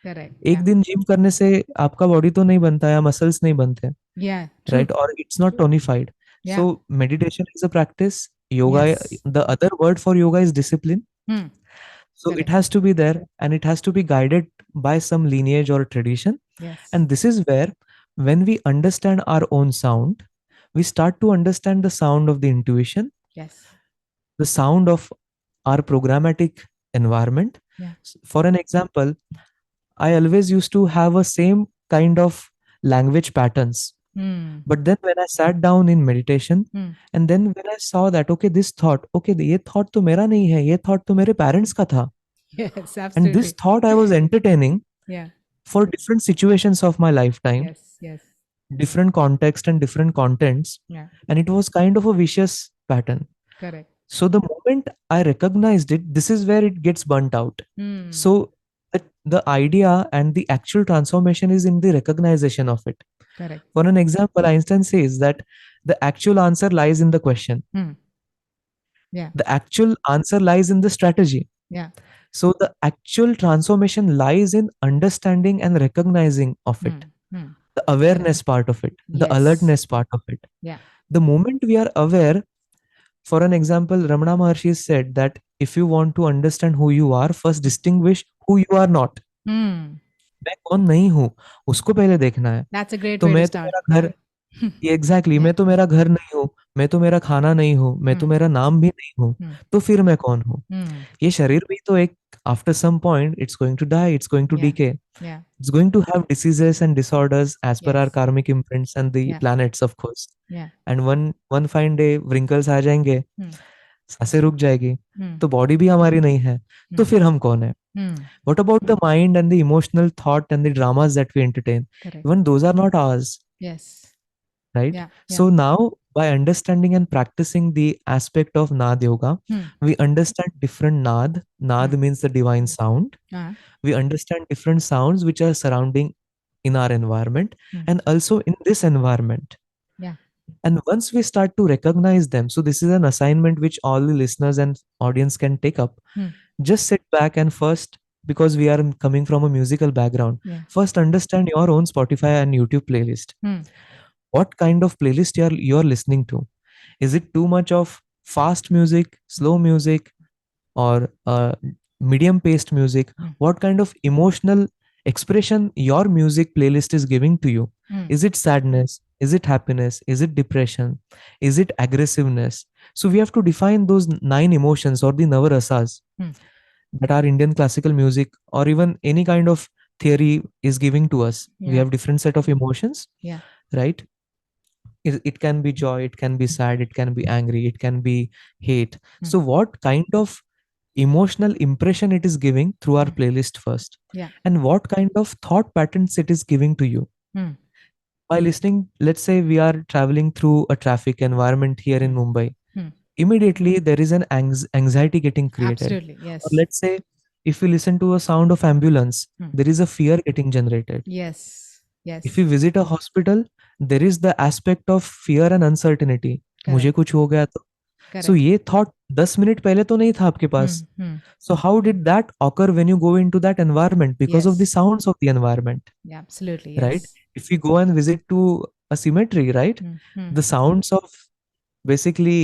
S1: Correct.
S2: एक
S1: Yeah.
S2: दिन gym करने से आपका body तो नहीं बनता या muscles नहीं बनते,
S1: Yeah. True.
S2: right? Or it's not tonified.
S1: Yeah.
S2: So meditation is a practice. Yoga,
S1: Yes.
S2: the other word for yoga is discipline.
S1: Hmm.
S2: So it
S1: Correct.
S2: has to be there, and it has to be guided by some lineage or tradition.
S1: Yes.
S2: And this is where, when we understand our own sound, we start to understand the sound of the intuition,
S1: Yes.
S2: the sound of our programmatic environment.
S1: Yeah.
S2: For an example, I always used to have a same kind of language patterns.
S1: Hmm.
S2: But then when I sat down in meditation,
S1: Hmm.
S2: and then when I saw that, okay, this thought, okay, ये thought तो मेरा नहीं है, ये thought तो मेरे parents का था.
S1: Yes.
S2: And this
S1: Absolutely.
S2: thought I was entertaining
S1: Yeah.
S2: for different situations of my lifetime,
S1: Yes. Yes.
S2: different context and different contents.
S1: Yeah.
S2: And it was kind of a vicious pattern.
S1: Correct.
S2: So the moment I recognized it, this is where it gets burnt out.
S1: Hmm.
S2: So the idea and the actual transformation is in the recognition of it.
S1: Correct.
S2: For an example, Einstein says that the actual answer lies in the question.
S1: Hmm. Yeah.
S2: The actual answer lies in the strategy.
S1: Yeah.
S2: So the actual transformation lies in understanding and recognizing of
S1: Hmm.
S2: it,
S1: Hmm.
S2: the
S1: Correct.
S2: awareness part of it, the
S1: Yes.
S2: alertness part of it.
S1: Yeah.
S2: The moment we are aware, for an example, Ramana Maharshi said that if you want to understand who you are, first distinguish who you are not.
S1: Hmm.
S2: मैं कौन नहीं हूँ, उसको पहले देखना है.
S1: That's a great
S2: तो
S1: way to
S2: मैं तो
S1: start.
S2: मेरा घर, एग्जैक्टली,
S1: Yeah.
S2: मैं तो मेरा घर नहीं हूँ, मैं तो मेरा खाना नहीं हूँ, मैं तो
S1: Hmm.
S2: मेरा नाम भी नहीं हूँ.
S1: Hmm.
S2: तो फिर मैं कौन हूँ?
S1: Hmm.
S2: ये शरीर भी तो एक, after some point it's going to die, it's going to
S1: Yeah.
S2: डीके,
S1: Yeah.
S2: it's going to have diseases and disorders as per our
S1: Yes.
S2: karmic imprints and the
S1: Yeah.
S2: planets, of course.
S1: Yeah.
S2: And one fine day wrinkles आ जाएंगे,
S1: Hmm.
S2: सांसें रुक जाएगी,
S1: Hmm.
S2: तो body भी हमारी नहीं है, तो
S1: Hmm.
S2: फिर हम कौन है?
S1: Hmm.
S2: What about the mind and the emotional thought and the dramas that we entertain?
S1: Correct.
S2: Even those are not ours,
S1: Yes.
S2: right?
S1: Yeah. Yeah.
S2: So now, by understanding and practicing the aspect of Nad Yoga,
S1: Hmm.
S2: we understand different Nad. Nad
S1: Hmm.
S2: means the divine sound.
S1: Uh,
S2: We understand different sounds which are surrounding in our environment
S1: hmm.
S2: and also in this environment.
S1: Yeah.
S2: And once we start to recognize them, so this is an assignment which all the listeners and audience can take up.
S1: Hmm.
S2: Just sit back and first, because we are coming from a musical background,
S1: Yeah.
S2: first understand your own Spotify and YouTube playlist.
S1: Hmm.
S2: What kind of playlist you're listening to? Is it too much of fast music, slow music, or medium paced music?
S1: Hmm.
S2: What kind of emotional expression your music playlist is giving to you?
S1: Hmm.
S2: Is it sadness? Is it happiness? Is it depression? Is it aggressiveness? So we have to define those nine emotions or the navarasas
S1: Hmm.
S2: that our Indian classical music or even any kind of theory is giving to us. We
S1: Yeah.
S2: have different set of emotions,
S1: Yeah.
S2: right? It can be joy, it can be sad, it can be angry, it can be hate.
S1: Hmm.
S2: So what kind of emotional impression it is giving through our
S1: Hmm.
S2: playlist first,
S1: Yeah.
S2: and what kind of thought patterns it is giving to you
S1: Hmm.
S2: by listening. Let's say we are traveling through a traffic environment here in
S1: Hmm.
S2: Mumbai.
S1: Hmm.
S2: Immediately there is an anxiety getting created.
S1: Absolutely.
S2: Or
S1: Yes.
S2: let's say if we listen to a sound of ambulance,
S1: Hmm.
S2: there is a fear getting generated.
S1: Yes.
S2: If we
S1: Yes.
S2: visit a hospital, there is the aspect of fear and uncertainty. मुझे
S1: Correct.
S2: कुछ हो गया तो. So
S1: Correct.
S2: ये thought 10 minute पहले तो नहीं था आपके
S1: Hmm.
S2: Pass.
S1: Hmm.
S2: So how did that occur when you go into that environment? Because of the
S1: Yes.
S2: sounds of the environment,
S1: Yeah. Absolutely.
S2: right?
S1: Yes.
S2: If we go and visit to a cemetery, right?
S1: Hmm. Hmm.
S2: The sounds of, basically,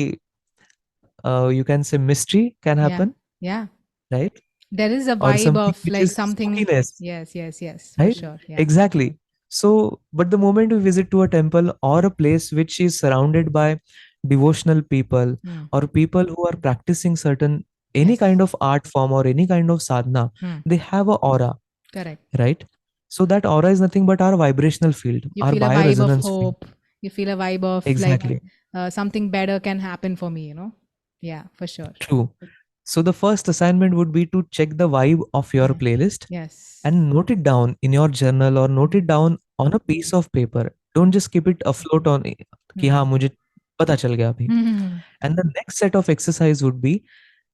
S2: you can say, mystery can
S1: Yeah.
S2: happen.
S1: Yeah.
S2: right?
S1: There is a
S2: Or
S1: vibe
S2: something
S1: of
S2: which
S1: like
S2: is
S1: something.
S2: spookiness,
S1: Yes, yes, yes, for
S2: right?
S1: sure. Yeah.
S2: Exactly. So, but the moment we visit to a temple or a place which is surrounded by devotional people
S1: Hmm.
S2: or people who are practicing certain any
S1: Yes.
S2: kind of art form or any kind of sadhana,
S1: Hmm.
S2: they have a aura,
S1: Correct.
S2: right? So that aura is nothing but our vibrational field,
S1: You
S2: our
S1: feel a vibe of
S2: bioresonance field.
S1: hope. You feel a vibe of like
S2: Exactly.
S1: something better can happen for me, you know? Yeah, for sure.
S2: True. So the first assignment would be to check the vibe of your
S1: Yeah.
S2: playlist
S1: Yes.
S2: and note it down in your journal or note it
S1: Hmm.
S2: down on a piece of paper. Don't just keep it afloat on कि
S1: Hmm.
S2: हाँ मुझे पता चल गया अभी.
S1: Hmm.
S2: And the next set of exercise would be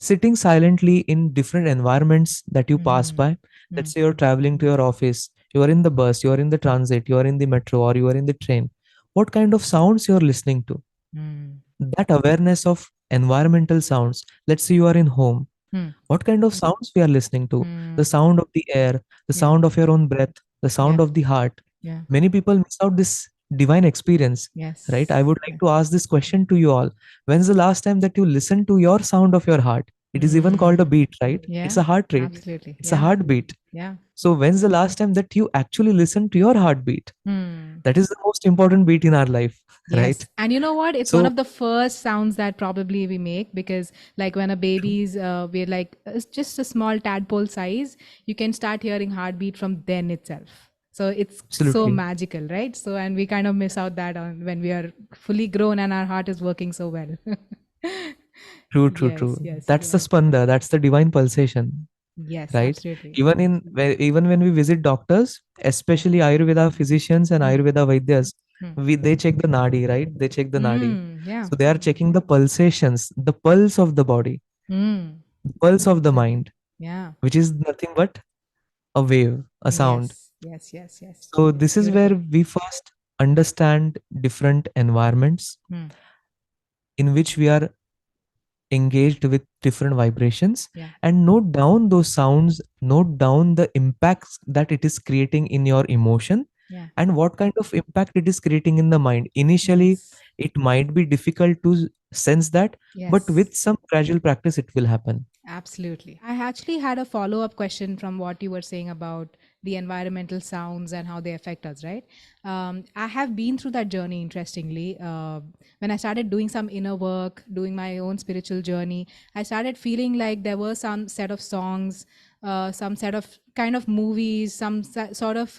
S2: sitting silently in different environments that you pass
S1: Hmm.
S2: by.
S1: Hmm.
S2: Let's say you're traveling to your office, you are in the bus, you are in the transit, you are in the metro, or you are in the train. What kind of sounds you're listening to?
S1: Hmm.
S2: That awareness of environmental sounds. Let's say you are in home,
S1: Hmm.
S2: what kind of sounds we are listening to? The
S1: Hmm.
S2: sound of the air, the
S1: Yeah.
S2: sound of your own breath, the sound
S1: Yeah.
S2: of the heart.
S1: Yeah.
S2: Many people miss out this divine experience, right? I
S1: Yes.
S2: would like
S1: Yes.
S2: to ask this question to you all. When's the last time that you listened to your sound of your heart? It is even called a
S1: Hmm.
S2: beat, right? It's
S1: Yeah.
S2: a heart rate.
S1: Absolutely.
S2: It's a
S1: Yeah.
S2: heartbeat.
S1: Yeah.
S2: So when's the last time that you actually listened to your heartbeat?
S1: Hmm.
S2: That is the most important beat in our life, right?
S1: Yes. And you know what? It's one
S2: So
S1: of the first sounds that probably we make because, like, when a baby's, we're like, it's just a small tadpole size, you can start hearing heartbeat from then itself. So it's so
S2: absolutely.
S1: magical, right? So, and we kind of miss out that on when we are fully grown and our heart is working so well.
S2: True, true,
S1: Yes,
S2: true.
S1: yes,
S2: That's the spanda, that's the divine pulsation,
S1: yes,
S2: right?
S1: absolutely.
S2: Even when we visit doctors, especially Ayurveda physicians and
S1: Hmm.
S2: Ayurveda Vaidyas,
S1: Hmm.
S2: they check the nadi, right? They check the nadi.
S1: Hmm. Yeah.
S2: So they are checking the pulsations, the pulse of the body,
S1: Hmm.
S2: the pulse of the mind,
S1: Yeah.
S2: which is nothing but a wave, a sound.
S1: Yes. Yes. Yes. Yes.
S2: So this is where
S1: Beautiful.
S2: we first understand different environments
S1: Hmm.
S2: in which we are engaged with different vibrations,
S1: Yeah.
S2: and note down those sounds, note down the impacts that it is creating in your emotion
S1: Yeah.
S2: and what kind of impact it is creating in the mind. Initially
S1: Yes.
S2: it might be difficult to sense that, but
S1: Yes.
S2: with some gradual practice it will happen.
S1: Absolutely. I actually had a follow up question from what you were saying about the environmental sounds and how they affect us, right? I have been through that journey, interestingly. When I started doing some inner work, doing my own spiritual journey, I started feeling like there were some set of songs, some set of kind of movies, some sort of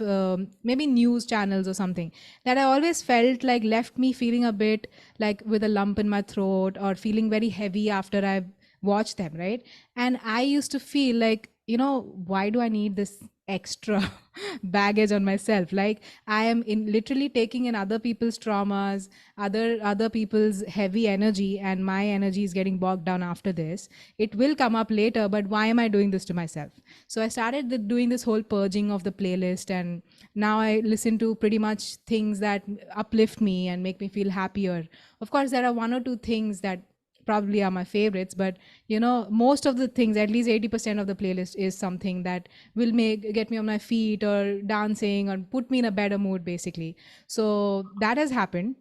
S1: maybe news channels or something that I always felt like left me feeling a bit like with a lump in my throat or feeling very heavy after I watch them, right? And I used to feel like, why do I need this extra baggage on myself? Like I am in literally taking in other people's traumas, other people's heavy energy, and my energy is getting bogged down after this. It will come up later, but why am I doing this to myself? So I started doing this whole purging of the playlist, and now I listen to pretty much things that uplift me and make me feel happier. Of course, there are one or two things that probably are my favorites, but most of the things, at least 80% of the playlist, is something that will make get me on my feet or dancing or put me in a better mood, basically. So that has happened.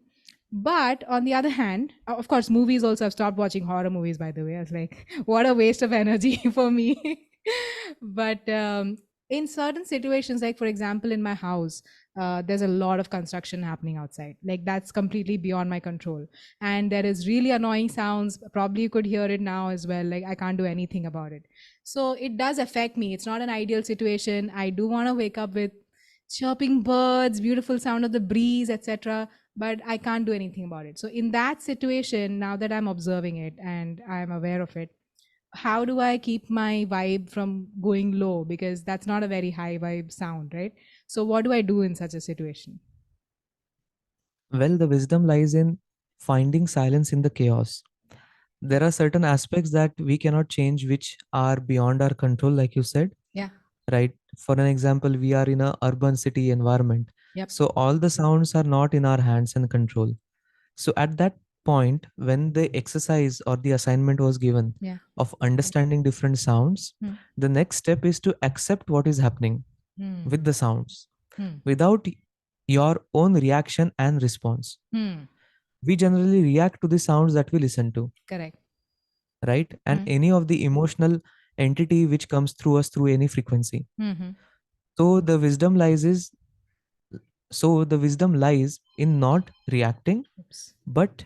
S1: But on the other hand, of course, movies also, I've stopped watching horror movies, by the way. I was like, what a waste of energy for me. But in certain situations, like for example in my house, there's a lot of construction happening outside, like that's completely beyond my control, and there is really annoying sounds. Probably you could hear it now as well. Like I can't do anything about it. So it does affect me. It's not an ideal situation. I do want to wake up with chirping birds, beautiful sound of the breeze, etc., but I can't do anything about it. So in that situation, now that I'm observing it and I'm aware of it, how do I keep my vibe from going low, because that's not a very high vibe sound, right? So what do I do in such a situation?
S2: Well, the wisdom lies in finding silence in the chaos. There are certain aspects that we cannot change which are beyond our control, like you said,
S1: Yeah.
S2: right? For an example, we are in a urban city environment,
S1: Yep.
S2: so all the sounds are not in our hands and control. So at that point, when the exercise or the assignment was given
S1: Yeah.
S2: of understanding different sounds,
S1: Hmm.
S2: the next step is to accept what is happening with
S1: Hmm.
S2: the sounds
S1: Hmm.
S2: without your own reaction and response.
S1: Hmm.
S2: We generally react to the sounds that we listen to,
S1: Correct.
S2: right? And
S1: Hmm.
S2: any of the emotional entity which comes through us through any frequency.
S1: Mm-hmm.
S2: So the wisdom lies is so the wisdom lies in not reacting,
S1: Oops.
S2: but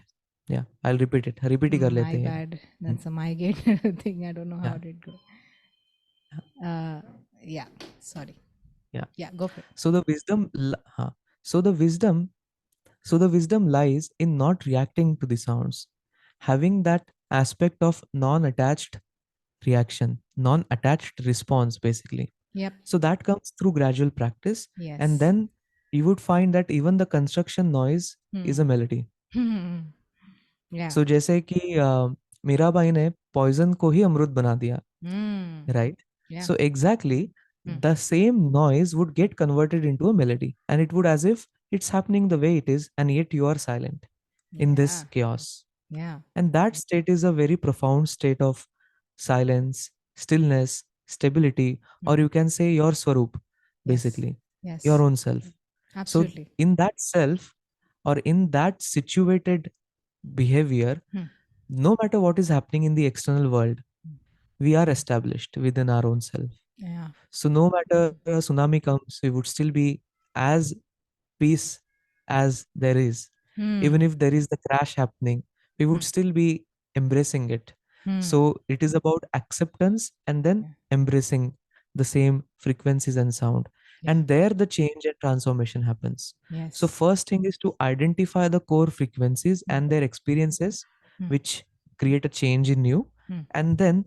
S2: yeah, I'll repeat it. Repeat ही कर
S1: My
S2: लेते हैं ये
S1: bad.
S2: भी.
S1: That's a migraine thing. I don't know how
S2: Yeah,
S1: did go.
S2: yeah,
S1: Uh, yeah. Sorry.
S2: yeah.
S1: Yeah, go for it.
S2: So the so the wisdom the wisdom lies in not reacting to the sounds, having that aspect of non-attached reaction, non-attached response, basically.
S1: Yep.
S2: So that comes through gradual practice, and
S1: Yes.
S2: then you would find that even the construction noise is a
S1: Hmm.
S2: melody.
S1: Yeah.
S2: So जैसे कि मीराबाई ने poison को ही अमृत बना दिया,
S1: Hmm.
S2: right?
S1: Yeah.
S2: So exactly
S1: Hmm.
S2: the same noise would get converted into a melody, and it would as if it's happening the way it is, and yet you are silent in this
S1: Yeah.
S2: chaos.
S1: Yeah.
S2: And that state is a very profound state of silence, stillness, stability, or
S1: Hmm.
S2: you can say your swarup,
S1: Yes.
S2: basically, your
S1: Yes.
S2: own self. So,
S1: Absolutely.
S2: in that self or in that situated behavior,
S1: Hmm.
S2: no matter what is happening in the external world, we are established within our own self.
S1: Yeah.
S2: So, no matter a tsunami comes, we would still be as peace as there is. Even
S1: Hmm.
S2: if there is the crash happening, we would
S1: Hmm.
S2: still be embracing it.
S1: Hmm.
S2: So it is about acceptance and then
S1: Yeah.
S2: embracing the same frequencies and sound.
S1: Yeah.
S2: And there the change and transformation happens. So
S1: Yes.
S2: first thing is to identify the core frequencies
S1: Hmm.
S2: and their experiences
S1: Hmm.
S2: which create a change in you.
S1: Hmm.
S2: And then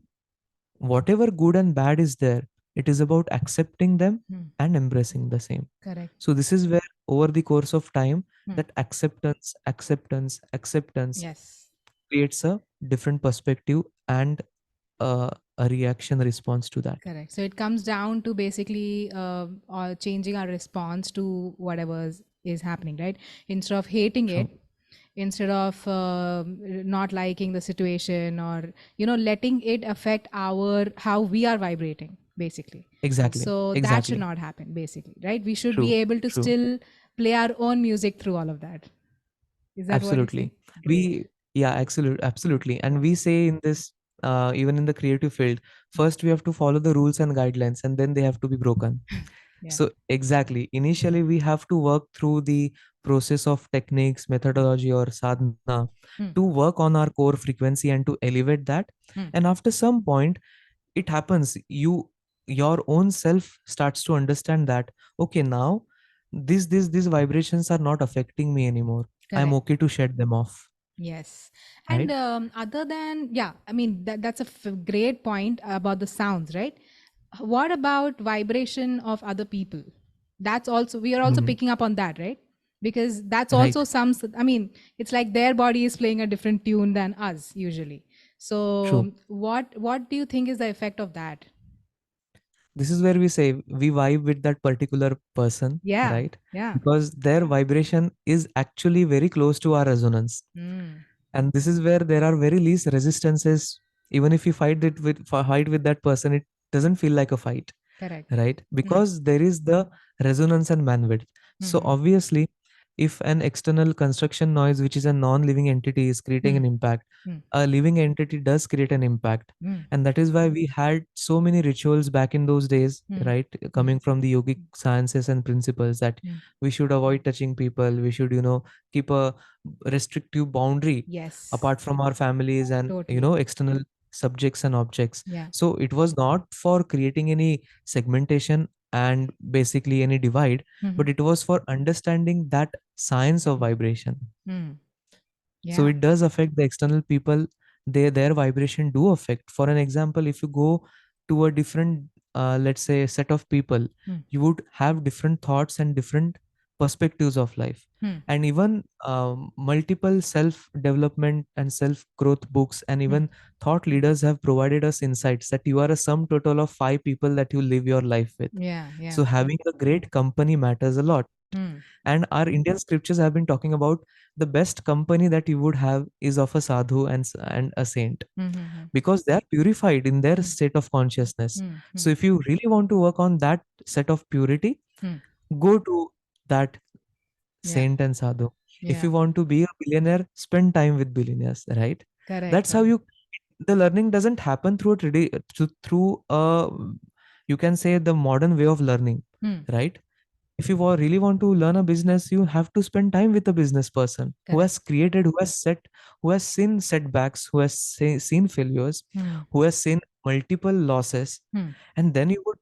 S2: whatever good and bad is there, it is about accepting them
S1: Hmm.
S2: and embracing the same.
S1: Correct.
S2: So this is where over the course of time,
S1: Hmm.
S2: that acceptance
S1: Yes.
S2: creates a different perspective and a reaction response to that.
S1: Correct. So it comes down to basically changing our response to whatever is happening, right? Instead of hating
S2: True.
S1: it, instead of not liking the situation, or letting it affect our how we are vibrating, basically.
S2: Exactly.
S1: So that should
S2: Exactly.
S1: not happen, basically, right? We should be
S2: True.
S1: able to
S2: True.
S1: still play our own music through all of that. Is that what you're saying?
S2: Absolutely.
S1: Great.
S2: Yeah, absolutely. And we say in this, even in the creative field, first we have to follow the rules and guidelines, and then they have to be broken.
S1: Yeah.
S2: So exactly, initially we have to work through the process of techniques, methodology, or sadhana
S1: Hmm.
S2: to work on our core frequency and to elevate that.
S1: Hmm.
S2: And after some point, it happens. Your own self starts to understand that, okay, now these vibrations are not affecting me anymore. I'm
S1: Correct.
S2: okay to shed them off,
S1: Yes. And
S2: right?
S1: other than, yeah, I mean, that's a great point about the sounds, right? What about vibration of other people? That's also, we are also
S2: Mhm.
S1: picking up on that, right? Because that's also
S2: Right.
S1: some, I mean, it's like their body is playing a different tune than us usually.
S2: True.
S1: So, what do you think is the effect of that?
S2: This is where we say we vibe with that particular person,
S1: Yeah.
S2: right?
S1: Yeah.
S2: Because their vibration is actually very close to our resonance.
S1: Mm.
S2: And this is where there are very least resistances. Even if you fight with that person, it doesn't feel like a fight,
S1: Correct.
S2: right?
S1: Mm.
S2: Because there is the resonance and bandwidth. So
S1: Mm-hmm.
S2: obviously, if an external construction noise, which is a non-living entity, is creating
S1: Mm.
S2: an impact,
S1: Mm.
S2: a living entity does create an impact.
S1: Mm.
S2: And that is why we had so many rituals back in those days,
S1: Mm.
S2: right?
S1: Mm.
S2: Coming from the yogic sciences and principles, that
S1: Mm.
S2: we should avoid touching people, we should, keep a restrictive boundary
S1: Yes.
S2: apart from our families and,
S1: Totally.
S2: external subjects and objects.
S1: Yeah.
S2: So it was not for creating any segmentation and basically any divide,
S1: Mm-hmm.
S2: but it was for understanding that science of vibration.
S1: Mm.
S2: So
S1: Yeah.
S2: it does affect the external people. Their vibration do affect. For an example, if you go to a different, let's say, set of people,
S1: Mm.
S2: you would have different thoughts and different perspectives of life.
S1: Mm.
S2: And even multiple self development and self growth books and
S1: Mm.
S2: even thought leaders have provided us insights that you are a sum total of 5 people that you live your life with.
S1: Yeah. Yeah.
S2: So having a great company matters a lot.
S1: Mm.
S2: And our Indian scriptures have been talking about the best company that you would have is of a sadhu and a saint,
S1: Mm-hmm.
S2: because they are purified in their
S1: Mm.
S2: state of consciousness.
S1: Mm.
S2: So
S1: Mm.
S2: if you really want to work on that set of purity,
S1: Mm.
S2: go to that
S1: Yeah.
S2: saint and sadhu. If
S1: Yeah.
S2: you want to be a billionaire, spend time with billionaires, right?
S1: Correct.
S2: That's how you the learning doesn't happen through through you can say the modern way of learning,
S1: Hmm.
S2: right? If you really want to learn a business, you have to spend time with a business person who
S1: Correct.
S2: has created, who has seen setbacks, who has seen failures,
S1: Hmm.
S2: who has seen multiple losses.
S1: Hmm.
S2: And then you would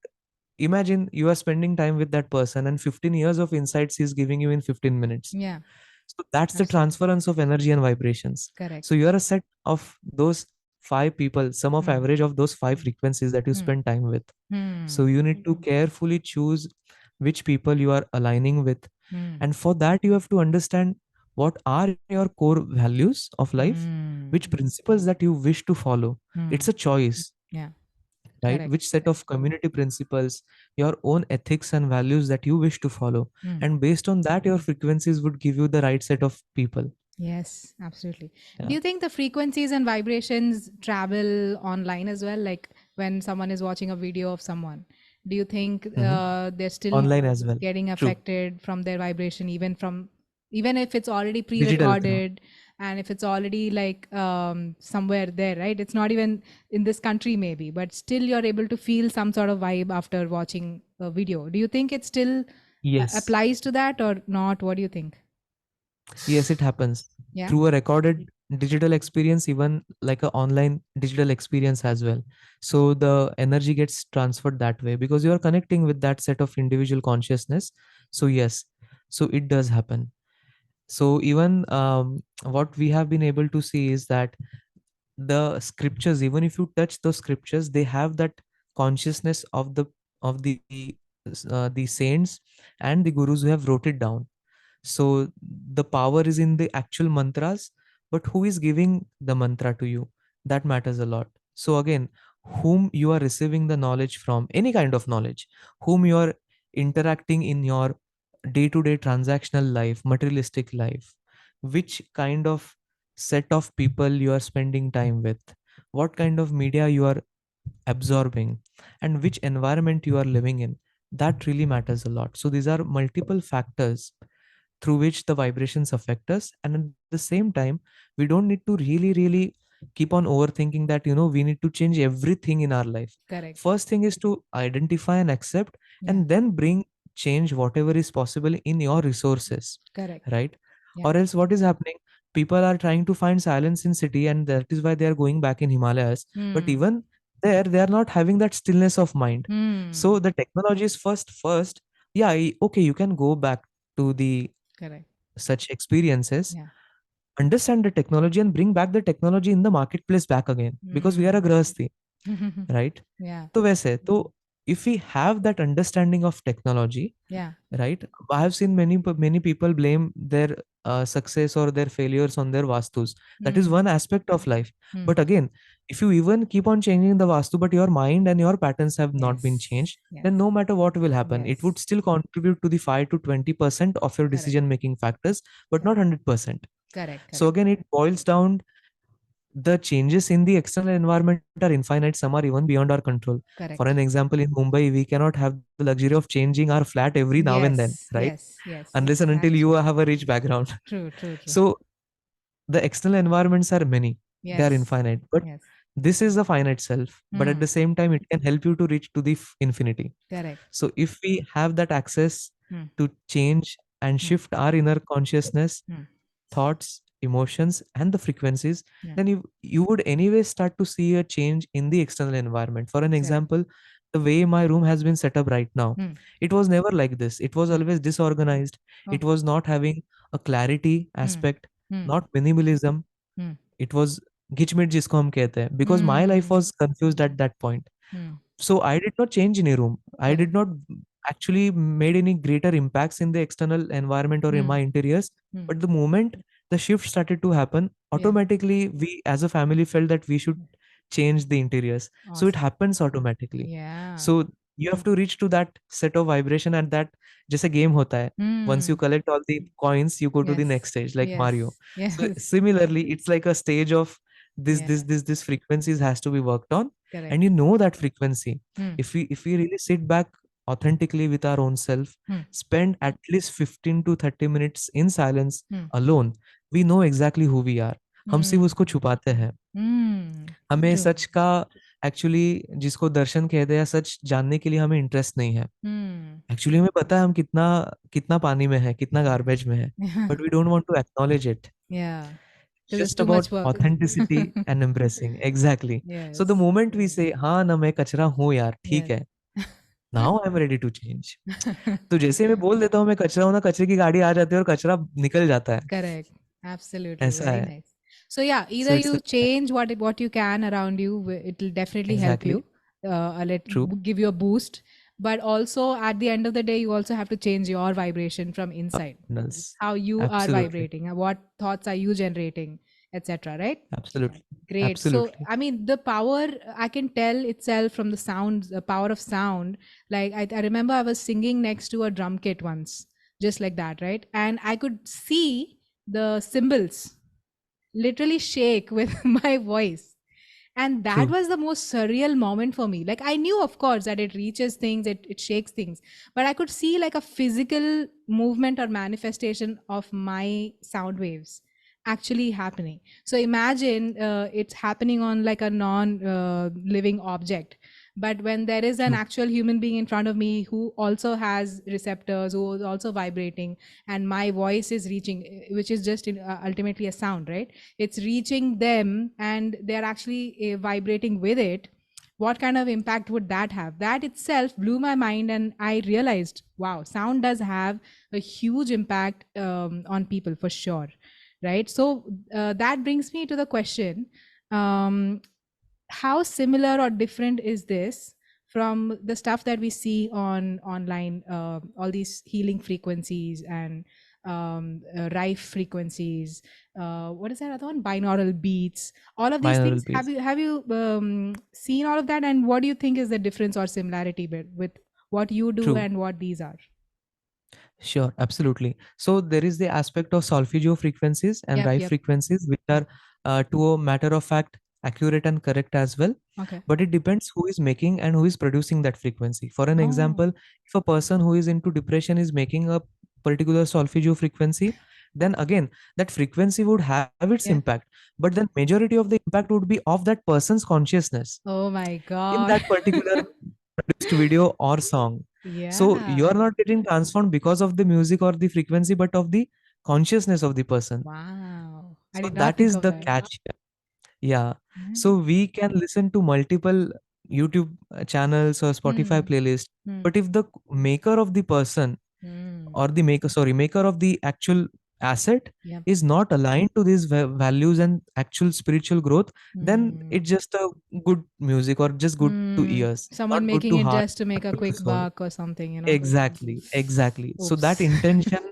S2: imagine you are spending time with that person, and 15 years of insights he's giving you in 15 minutes.
S1: Yeah.
S2: So that's the
S1: Absolutely.
S2: transference of energy and vibrations.
S1: Correct.
S2: So you are a set of those five people, sum of
S1: Hmm.
S2: average of those five frequencies that you
S1: Hmm.
S2: spend time with. So
S1: Hmm.
S2: you need to carefully choose which people you are aligning with.
S1: Hmm.
S2: And for that, you have to understand what are your core values of life, which
S1: Hmm.
S2: principles that you wish to follow.
S1: Hmm.
S2: It's a choice,
S1: Yeah.
S2: right?
S1: Correct.
S2: Which set of community principles, your own ethics and values that you wish to follow.
S1: Hmm.
S2: And based on that, your frequencies would give you the right set of people.
S1: Yes, absolutely. Do
S2: Yeah.
S1: you think the frequencies and vibrations travel online as well? Like when someone is watching a video of someone, do you think
S2: Mhm.
S1: they're still
S2: Online as well.
S1: getting
S2: True.
S1: affected from their vibration, even if it's already
S2: Digital as well.
S1: pre-recorded and if it's already like somewhere there, right? It's not even in this country maybe, but still you're able to feel some sort of vibe after watching a video. Do you think it still
S2: Yes.
S1: applies to that or not? What do you think?
S2: Yes, it happens
S1: Yeah.
S2: through a recorded digital experience, even like a online digital experience as well. So the energy gets transferred that way because you are connecting with that set of individual consciousness. So yes, so it does happen. So even what we have been able to see is that the scriptures, even if you touch those scriptures, they have that consciousness of the saints and the gurus who have wrote it down. So the power is in the actual mantras, but who is giving the mantra to you? That matters a lot. So again, whom you are receiving the knowledge from, any kind of knowledge, whom you are interacting in your day-to-day transactional life, materialistic life, which kind of set of people you are spending time with, what kind of media you are absorbing, and which environment you are living in, that really matters a lot. So these are multiple factors through which the vibrations affect us. And at the same time, we don't need to really keep on overthinking that, we need to change everything in our life.
S1: Correct.
S2: First thing is to identify and accept,
S1: Yeah.
S2: and then bring change whatever is possible in your resources,
S1: Correct.
S2: right?
S1: Yeah.
S2: Or else what is happening, people are trying to find silence in city, and that is why they are going back in Himalayas. But
S1: Hmm.
S2: even there, they are not having that stillness of mind. So
S1: Hmm.
S2: the technology is first, yeah, okay, you can go back to the
S1: Correct.
S2: such experiences,
S1: Yeah.
S2: understand the technology and bring back the technology in the marketplace back again, because we are a
S1: Hmm.
S2: grahasti, right?
S1: Yeah.
S2: So वैसे तो if we have that understanding of technology,
S1: Yeah.
S2: right? I have seen many people blame their success or their failures on their vastus. That is one
S1: Hmm.
S2: aspect of life.
S1: Hmm.
S2: But again, if you even keep on changing the vastu, but your mind and your patterns have not been
S1: Yes.
S2: changed,
S1: Yes.
S2: then no matter what will happen, it would
S1: Yes.
S2: still contribute to the 5 to 20% of your
S1: Correct.
S2: decision making factors, but not
S1: Correct.
S2: 100%.
S1: Correct.
S2: So
S1: Correct.
S2: again, it boils down, the changes in the external environment are infinite, some are even beyond our control. For an
S1: Correct.
S2: example, in Mumbai, we cannot have the luxury of changing our flat every now and then,
S1: Yes.
S2: right?
S1: Yes. Yes.
S2: Unless
S1: Yes.
S2: and until you
S1: Absolutely.
S2: have a rich background.
S1: True. True. True.
S2: So the external environments are many, they are
S1: Yes.
S2: infinite, but
S1: Yes.
S2: this is the finite self. But at
S1: Hmm.
S2: the same time, it can help you to reach to the infinity.
S1: Correct.
S2: So if we have that access
S1: Hmm.
S2: to change and
S1: Hmm.
S2: shift our inner consciousness,
S1: Hmm.
S2: thoughts, emotions, and the frequencies,
S1: Yeah.
S2: then you would anyway start to see a change in the external environment. For an
S1: Correct.
S2: example, the way my room has been set up right now,
S1: Hmm.
S2: it was never like this. It was
S1: Hmm.
S2: always disorganized.
S1: Oh.
S2: It was not having a clarity
S1: Hmm.
S2: aspect,
S1: Hmm.
S2: not minimalism.
S1: Hmm.
S2: It was गिचमिट जिसको हम कहते हैं, because my life
S1: Hmm.
S2: was confused at that point.
S1: Hmm.
S2: So I did not change any room. I did
S1: Correct.
S2: not actually made any greater impacts in the external environment or in
S1: Hmm.
S2: my interiors.
S1: Hmm.
S2: But the moment the shift started to happen,
S1: Yeah.
S2: automatically we as a family felt that we should change the interiors. So it
S1: Awesome.
S2: happens automatically.
S1: Yeah.
S2: So you have to reach to that set of vibration at that, जैसे game होता है. Once you
S1: Hmm.
S2: collect all the coins, you go to the
S1: Yes.
S2: next stage, like Mario.
S1: Yes.
S2: So
S1: Yes.
S2: similarly, it's like a stage of
S1: Yeah.
S2: this frequencies has to be worked on, and
S1: Correct.
S2: you know that frequency.
S1: Hmm.
S2: If we really sit back authentically with our own self,
S1: Hmm.
S2: spend at least 15 to 30 minutes in silence
S1: Hmm.
S2: alone, we know exactly who we are. हम सिर्फ
S1: Hmm.
S2: उसको छुपाते हैं।
S1: Hmm.
S2: हमें
S1: True.
S2: सच का actually, जिसको दर्शन कहते हैं, सच जानने के लिए हमें इंटरेस्ट नहीं है।
S1: Hmm.
S2: एक्चुअली हमें पता है हम कितना कितना पानी में है, कितना गार्बेज में है, but we don't want to acknowledge it.
S1: Yeah. Because it's
S2: Just
S1: too
S2: about
S1: much work.
S2: authenticity and embracing. Exactly. So the
S1: Yes.
S2: moment we say, हाँ ना मैं कचरा हूँ यार, ठीक
S1: Yes.
S2: है, now I'm ready to change. तो जैसे मैं बोल देता हूँ मैं कचरा हूँ ना, कचरे की गाड़ी आ जाती है और कचरा निकल जाता है।
S1: Correct. Absolutely.
S2: ऐसा
S1: Very
S2: है।
S1: nice. So yeah,
S2: So
S1: either
S2: it's
S1: you change what you can around you, it'll definitely help you.
S2: exactly
S1: Let
S2: true.
S1: give you a boost. But also at the end of the day, you also have to change your vibration from inside.
S2: Funnels.
S1: How you are
S2: Absolutely.
S1: vibrating, what thoughts are you generating, etc. Right?
S2: Absolutely.
S1: Great. So,
S2: Absolutely.
S1: I mean, the power I can tell itself from the sounds, the power of sound. Like, I remember I was singing next to a drum kit once, just like that, right? And I could see the cymbals literally shake with my voice. And that
S2: True.
S1: was the most surreal moment for me. Like, I knew, of course, that it reaches things, it shakes things, but I could see like a physical movement or manifestation of my sound waves actually happening. So imagine it's happening on like a non living object, but when there is an
S2: True.
S1: actual human being in front of me who also has receptors, who is also vibrating, and my voice is reaching, which is just ultimately a sound, right? It's reaching them and they're actually vibrating with it. What kind of impact would that have? That itself blew my mind, and I realized, wow, sound does have a huge impact on people for sure, right? So that brings me to the question, um, how similar or different is this from the stuff that we see on online, all these healing frequencies and rife frequencies, what is that other one, binaural beats, all of these things?
S2: Binaural
S1: have
S2: beats.
S1: you have you seen all of that, and what do you think is the difference or similarity with what you do
S2: True.
S1: and what these are?
S2: Sure, absolutely. So there is the aspect of solfeggio frequencies and
S1: Yep,
S2: rife
S1: yep.
S2: frequencies, which are, to a matter of fact, accurate and correct as well.
S1: Okay.
S2: But it depends who is making and who is producing that frequency. For an
S1: Oh,
S2: example, if a person who is into depression is making a particular solfeggio frequency, then again, that frequency would have its
S1: yeah.
S2: impact. But then majority of the impact would be of that person's consciousness
S1: Oh my
S2: in
S1: god.
S2: that particular produced video or song. So you
S1: Yeah.
S2: are not getting transformed because of the music or the frequency, but of the consciousness of the person.
S1: Wow. I
S2: So
S1: did not
S2: that
S1: think
S2: is
S1: of
S2: the
S1: that.
S2: catch. Yeah. So
S1: Yeah.
S2: we can listen to multiple YouTube channels or Spotify
S1: Hmm.
S2: playlists,
S1: Hmm.
S2: but if the maker of the person,
S1: Hmm.
S2: or the maker of the actual asset
S1: Yep.
S2: is not aligned to these values and actual spiritual growth, then
S1: Hmm.
S2: it's just a good music or just good to
S1: Hmm.
S2: ears,
S1: Someone
S2: not good
S1: making
S2: to
S1: it
S2: heart,
S1: just to make
S2: not
S1: a
S2: good to
S1: quick
S2: soul.
S1: buck or something, you know?
S2: Exactly, exactly. So that
S1: Oops.
S2: intention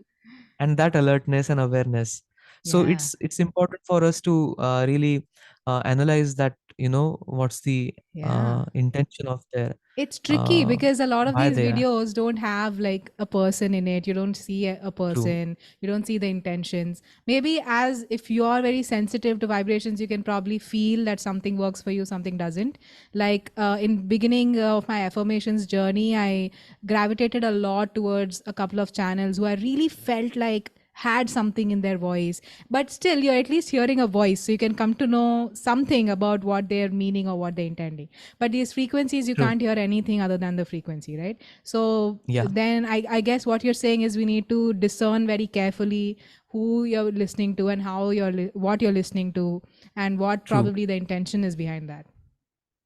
S2: and that alertness and awareness. So
S1: Yeah.
S2: it's important for us to really analyze that, what's the
S1: Yeah.
S2: intention of their,
S1: It's tricky
S2: uh,
S1: because a lot of
S2: why
S1: these
S2: they are.
S1: videos don't have like a person in it. You don't see a
S2: True.
S1: person, you don't see the intentions. Maybe as if you are very sensitive to vibrations, you can probably feel that something works for you, something doesn't. Like in beginning of my affirmations journey, I gravitated a lot towards a couple of channels who I really felt like had something in their voice, but still you're at least hearing a voice, so you can come to know something about what they're meaning or what they're intending. But these frequencies, you
S2: True.
S1: can't hear anything other than the frequency, right? So
S2: Yeah.
S1: then I guess what you're saying is we need to discern very carefully who you're listening to and how what you're listening to, and what
S2: True.
S1: probably the intention is behind that.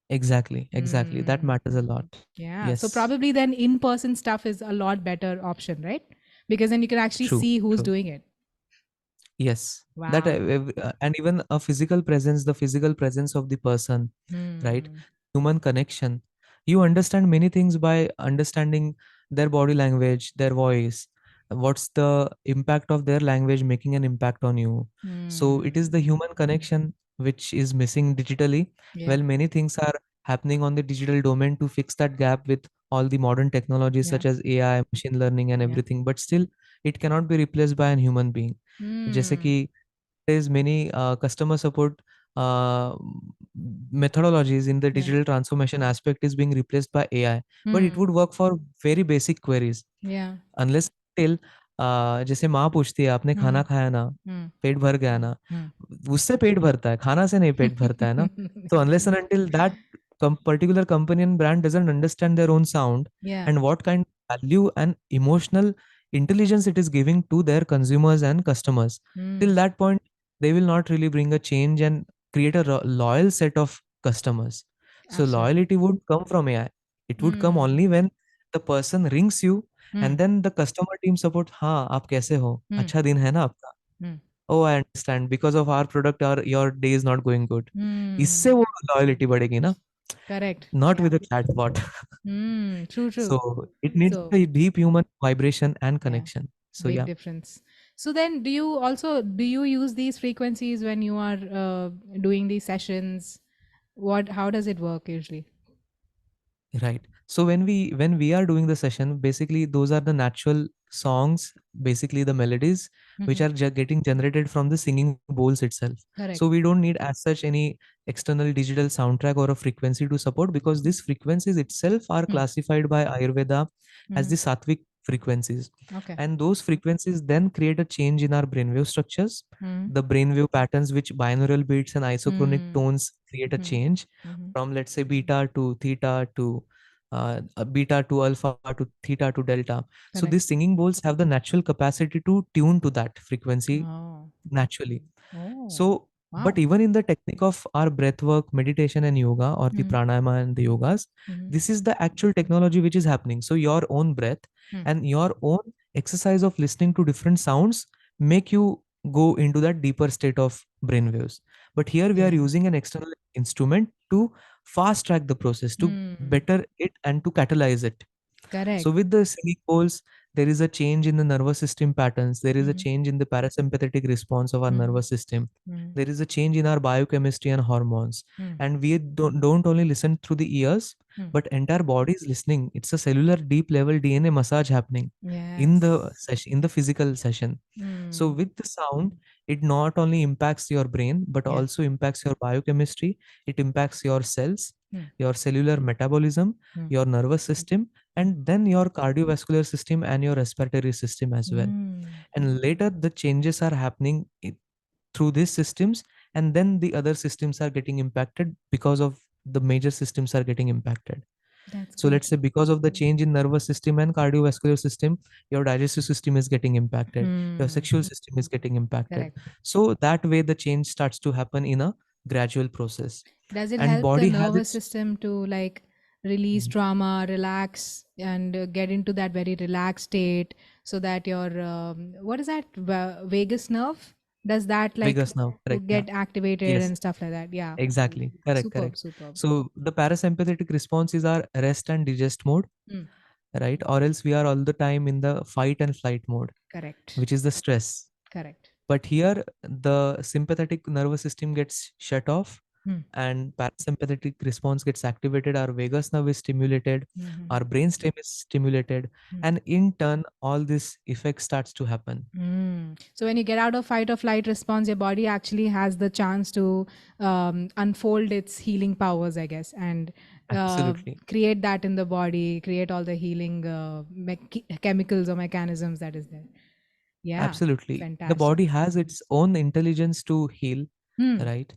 S2: Exactly, exactly. That
S1: Mm,
S2: matters a lot.
S1: yeah. So
S2: Yes,
S1: probably then in-person stuff is a lot better option, right? Because then you can actually
S2: true,
S1: see who's
S2: true.
S1: doing it.
S2: Yes, that
S1: Wow.
S2: and even a physical presence, the physical presence of the person, right?
S1: Hmm.
S2: Human connection. You understand many things by understanding their body language, their voice. What's the impact of their language making an impact on you? So it
S1: Hmm.
S2: is the human connection which is missing digitally.
S1: Yep.
S2: Well, many things are happening on the digital domain to fix that gap with all the modern technologies
S1: Yeah.
S2: such as AI, machine learning, and
S1: Yeah.
S2: everything. But still, it cannot be replaced by a human being. जैसे
S1: Hmm.
S2: कि there is many customer support methodologies in the
S1: Yeah.
S2: digital transformation aspect is being replaced by AI, but it
S1: Hmm.
S2: would work for very basic queries
S1: Yeah.
S2: unless till जैसे माँ पूछती है आपने खाना
S1: Hmm.
S2: खाया ना,
S1: Hmm.
S2: पेट भर गया ना,
S1: Hmm.
S2: उससे पेट भरता है, खाना से नहीं पेट भरता है ना. तो unless and until that particular company and brand doesn't understand their own sound
S1: Yeah.
S2: and what kind of value and emotional intelligence it is giving to their consumers and customers, till
S1: Hmm.
S2: that point they will not really bring a change and create a loyal set of customers. So
S1: Absolutely.
S2: loyalty would come from AI. It would come
S1: Hmm.
S2: only when the person rings you
S1: Hmm.
S2: and then the customer team support. हाँ आप कैसे हो,
S1: Hmm.
S2: अच्छा दिन है ना आपका.
S1: Hmm.
S2: Oh I understand, because of our product your day is not going good. इससे
S1: Hmm.
S2: वो loyalty बढ़ेगी ना,
S1: Correct.
S2: not
S1: Yeah.
S2: with a chatbot.
S1: Hmm. True. True.
S2: So it needs
S1: So
S2: a deep human vibration and
S1: yeah,
S2: connection. So
S1: big
S2: yeah.
S1: difference. So then, do you use these frequencies when you are doing these sessions? What? How does it work usually?
S2: Right. So when we are doing the session, basically those are the natural songs, basically the melodies which
S1: Mm-hmm.
S2: are getting generated from the singing bowls itself. So
S1: Correct.
S2: we don't need as such any external digital soundtrack or a frequency to support, because these frequencies itself are
S1: Hmm.
S2: classified by Ayurveda as
S1: Mm-hmm.
S2: the sattvic frequencies.
S1: Okay.
S2: And those frequencies then create a change in our brainwave structures.
S1: Mm-hmm.
S2: The brainwave patterns, which binaural beats and isochronic
S1: Mm-hmm.
S2: tones create a change
S1: Mm-hmm.
S2: from, let's say, beta to theta to beta to alpha to theta to delta. So
S1: Correct.
S2: these singing bowls have the natural capacity to tune to that frequency
S1: Oh.
S2: naturally.
S1: Oh.
S2: So, but
S1: Wow.
S2: even in the technique of our breath work, meditation, and yoga, or the
S1: Mm-hmm.
S2: pranayama and the yogas,
S1: Mm-hmm.
S2: this is the actual technology which is happening. So, your own breath and your own exercise of listening to different sounds make you go into that deeper state of brainwaves. But here we are
S1: Yeah.
S2: using an external instrument to fast track the process, to
S1: Mm.
S2: better it, and to catalyze it. So
S1: Correct.
S2: with the singing bowls, there is a change in the nervous system patterns. There is a
S1: Mm-hmm.
S2: change in the parasympathetic response of our
S1: Mm-hmm.
S2: nervous system.
S1: Mm-hmm.
S2: There is a change in our biochemistry and hormones.
S1: Mm.
S2: And we don't only listen through the ears,
S1: Mm.
S2: but entire body is listening. It's a cellular deep level DNA massage happening in the
S1: Yes.
S2: session, in the physical session. So
S1: Mm.
S2: with the sound, it not only impacts your brain, but
S1: Yeah.
S2: also impacts your biochemistry. It impacts your cells,
S1: Mm.
S2: your cellular metabolism,
S1: Mm.
S2: your nervous system,
S1: Mm.
S2: and then your cardiovascular system and your respiratory system as well.
S1: Mm.
S2: And later the changes are happening through these systems, and then the other systems are getting impacted because of the major systems are getting impacted.
S1: That's
S2: So
S1: great.
S2: let's say because of the change in nervous system and cardiovascular system, your digestive system is getting impacted, your
S1: Hmm.
S2: sexual system is getting impacted.
S1: Correct.
S2: So that way the change starts to happen in a gradual process.
S1: Does it
S2: And
S1: help the
S2: body has
S1: nervous
S2: its.
S1: system to like release trauma, relax, and get into that very relaxed state so that your what is that vagus nerve? Does that like
S2: Vagus nerve, correct? Yeah.
S1: get activated
S2: Yes.
S1: and stuff like that? Yeah.
S2: Exactly. Correct,
S1: Superb.
S2: correct.
S1: Superb.
S2: So the parasympathetic response is our rest and digest mode,
S1: Mm.
S2: right? Or else we are all the time in the fight and flight mode,
S1: Correct.
S2: which is the stress.
S1: Correct.
S2: But here the sympathetic nervous system gets shut off
S1: Mm.
S2: and parasympathetic response gets activated. Our vagus nerve is stimulated,
S1: Mm-hmm.
S2: our brainstem is stimulated,
S1: Mm.
S2: and in turn, all this effect starts to happen.
S1: Mm. So when you get out of fight or flight response, your body actually has the chance to unfold its healing powers, I guess, and
S2: Absolutely.
S1: create that in the body, create all the healing chemicals or mechanisms that is there. Yeah,
S2: Absolutely. The
S1: fantastic.
S2: body has its own intelligence to heal,
S1: Hmm.
S2: right?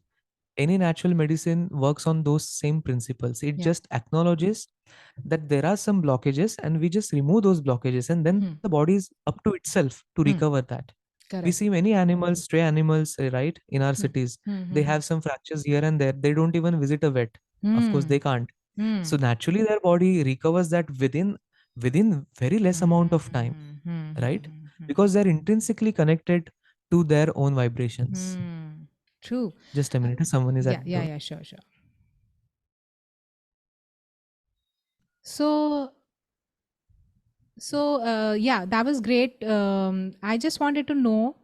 S2: Any natural medicine works on those same principles. It
S1: Yeah.
S2: just acknowledges that there are some blockages and we just remove those blockages, and then
S1: Hmm.
S2: the body is up to itself to
S1: Hmm.
S2: recover that. We
S1: Correct.
S2: see many animals, stray animals, right, in our
S1: Hmm.
S2: cities.
S1: Hmm.
S2: They
S1: Hmm.
S2: have some fractures here and there. They don't even visit a vet. Of course,
S1: Hmm.
S2: they can't.
S1: Hmm.
S2: So naturally, their body recovers that within very less amount of time,
S1: Hmm. Hmm.
S2: right?
S1: Hmm. Hmm.
S2: Because they're intrinsically connected to their own vibrations.
S1: Hmm. True.
S2: Just a minute, someone is
S1: Yeah.
S2: at the
S1: Yeah.
S2: door.
S1: Yeah. Sure. Sure. So yeah, that was great. I just wanted to know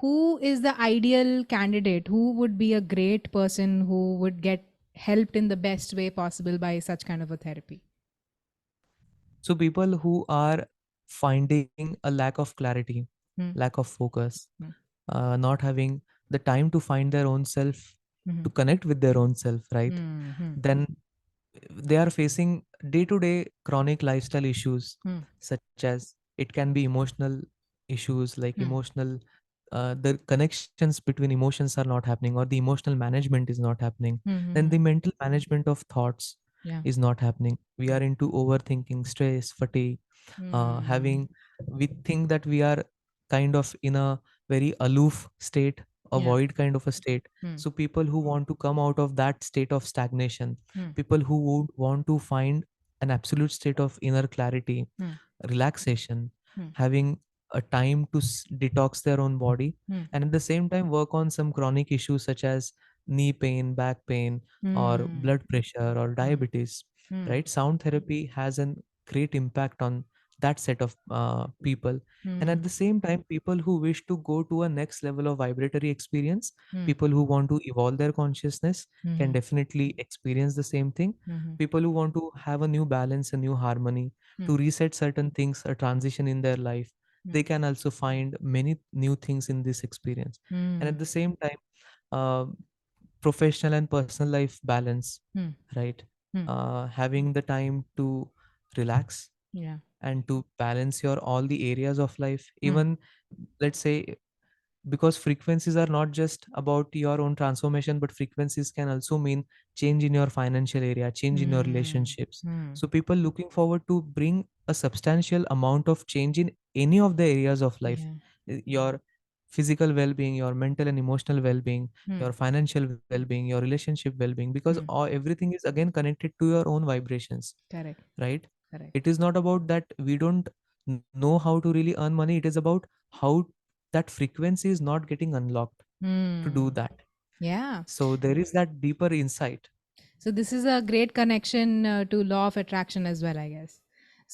S1: who is the ideal candidate, who would be a great person who would get helped in the best way possible by such kind of a therapy.
S2: So people who are finding a lack of clarity,
S1: Hmm.
S2: lack of focus,
S1: Hmm.
S2: not having the time to find their own self,
S1: Hmm.
S2: to connect with their own self, right?
S1: Hmm. Hmm.
S2: Then they are facing day-to-day chronic lifestyle issues
S1: Hmm.
S2: such as It can be emotional issues, like
S1: Hmm.
S2: emotional, the connections between emotions are not happening, or the emotional management is not happening.
S1: Hmm. Hmm.
S2: Then
S1: Hmm.
S2: the mental management of thoughts
S1: Yeah.
S2: is not happening. We are into overthinking, stress, fatigue,
S1: Hmm.
S2: having, we think that we are kind of in a very aloof state,
S1: Yeah.
S2: avoid kind of a state.
S1: Hmm.
S2: So people who want to come out of that state of stagnation,
S1: Hmm.
S2: people who would want to find an absolute state of inner clarity,
S1: Hmm.
S2: relaxation,
S1: Hmm.
S2: having a time to detox their own body,
S1: Hmm.
S2: and at the same time work on some chronic issues such as knee pain, back pain, or
S1: Hmm.
S2: blood pressure or
S1: Hmm.
S2: diabetes,
S1: Hmm.
S2: right? Sound therapy has a great impact on that set of people. And
S1: Hmm.
S2: at the same time, people who wish to go to a next level of vibratory experience,
S1: Hmm.
S2: people who want to evolve their consciousness, can
S1: Hmm.
S2: definitely experience the same thing.
S1: Hmm.
S2: People who want to have a new balance, a new harmony,
S1: Hmm.
S2: to reset certain things, a transition in their life,
S1: Hmm.
S2: they can also find many new things in this experience. And
S1: Hmm.
S2: at the same time, uh, professional and personal life balance,
S1: Hmm.
S2: right?
S1: Hmm.
S2: Having the time to relax
S1: Yeah.
S2: and to balance your all the areas of life,
S1: Hmm.
S2: even, let's say, because frequencies are not just about your own transformation, but frequencies can also mean change in your financial area, change in your
S1: Hmm.
S2: relationships.
S1: Hmm.
S2: So people looking forward to bring a substantial amount of change in any of the areas of life,
S1: Yeah.
S2: your physical well-being, your mental and emotional well-being,
S1: Hmm.
S2: your financial well-being, your relationship well-being, because
S1: Hmm.
S2: everything is again connected to your own vibrations,
S1: Correct.
S2: right?
S1: Correct.
S2: It is not about that we don't know how to really earn money. It is about how that frequency is not getting unlocked to do
S1: Hmm.
S2: that.
S1: Yeah.
S2: So there is that deeper insight.
S1: So this is a great connection to law of attraction as well, I guess.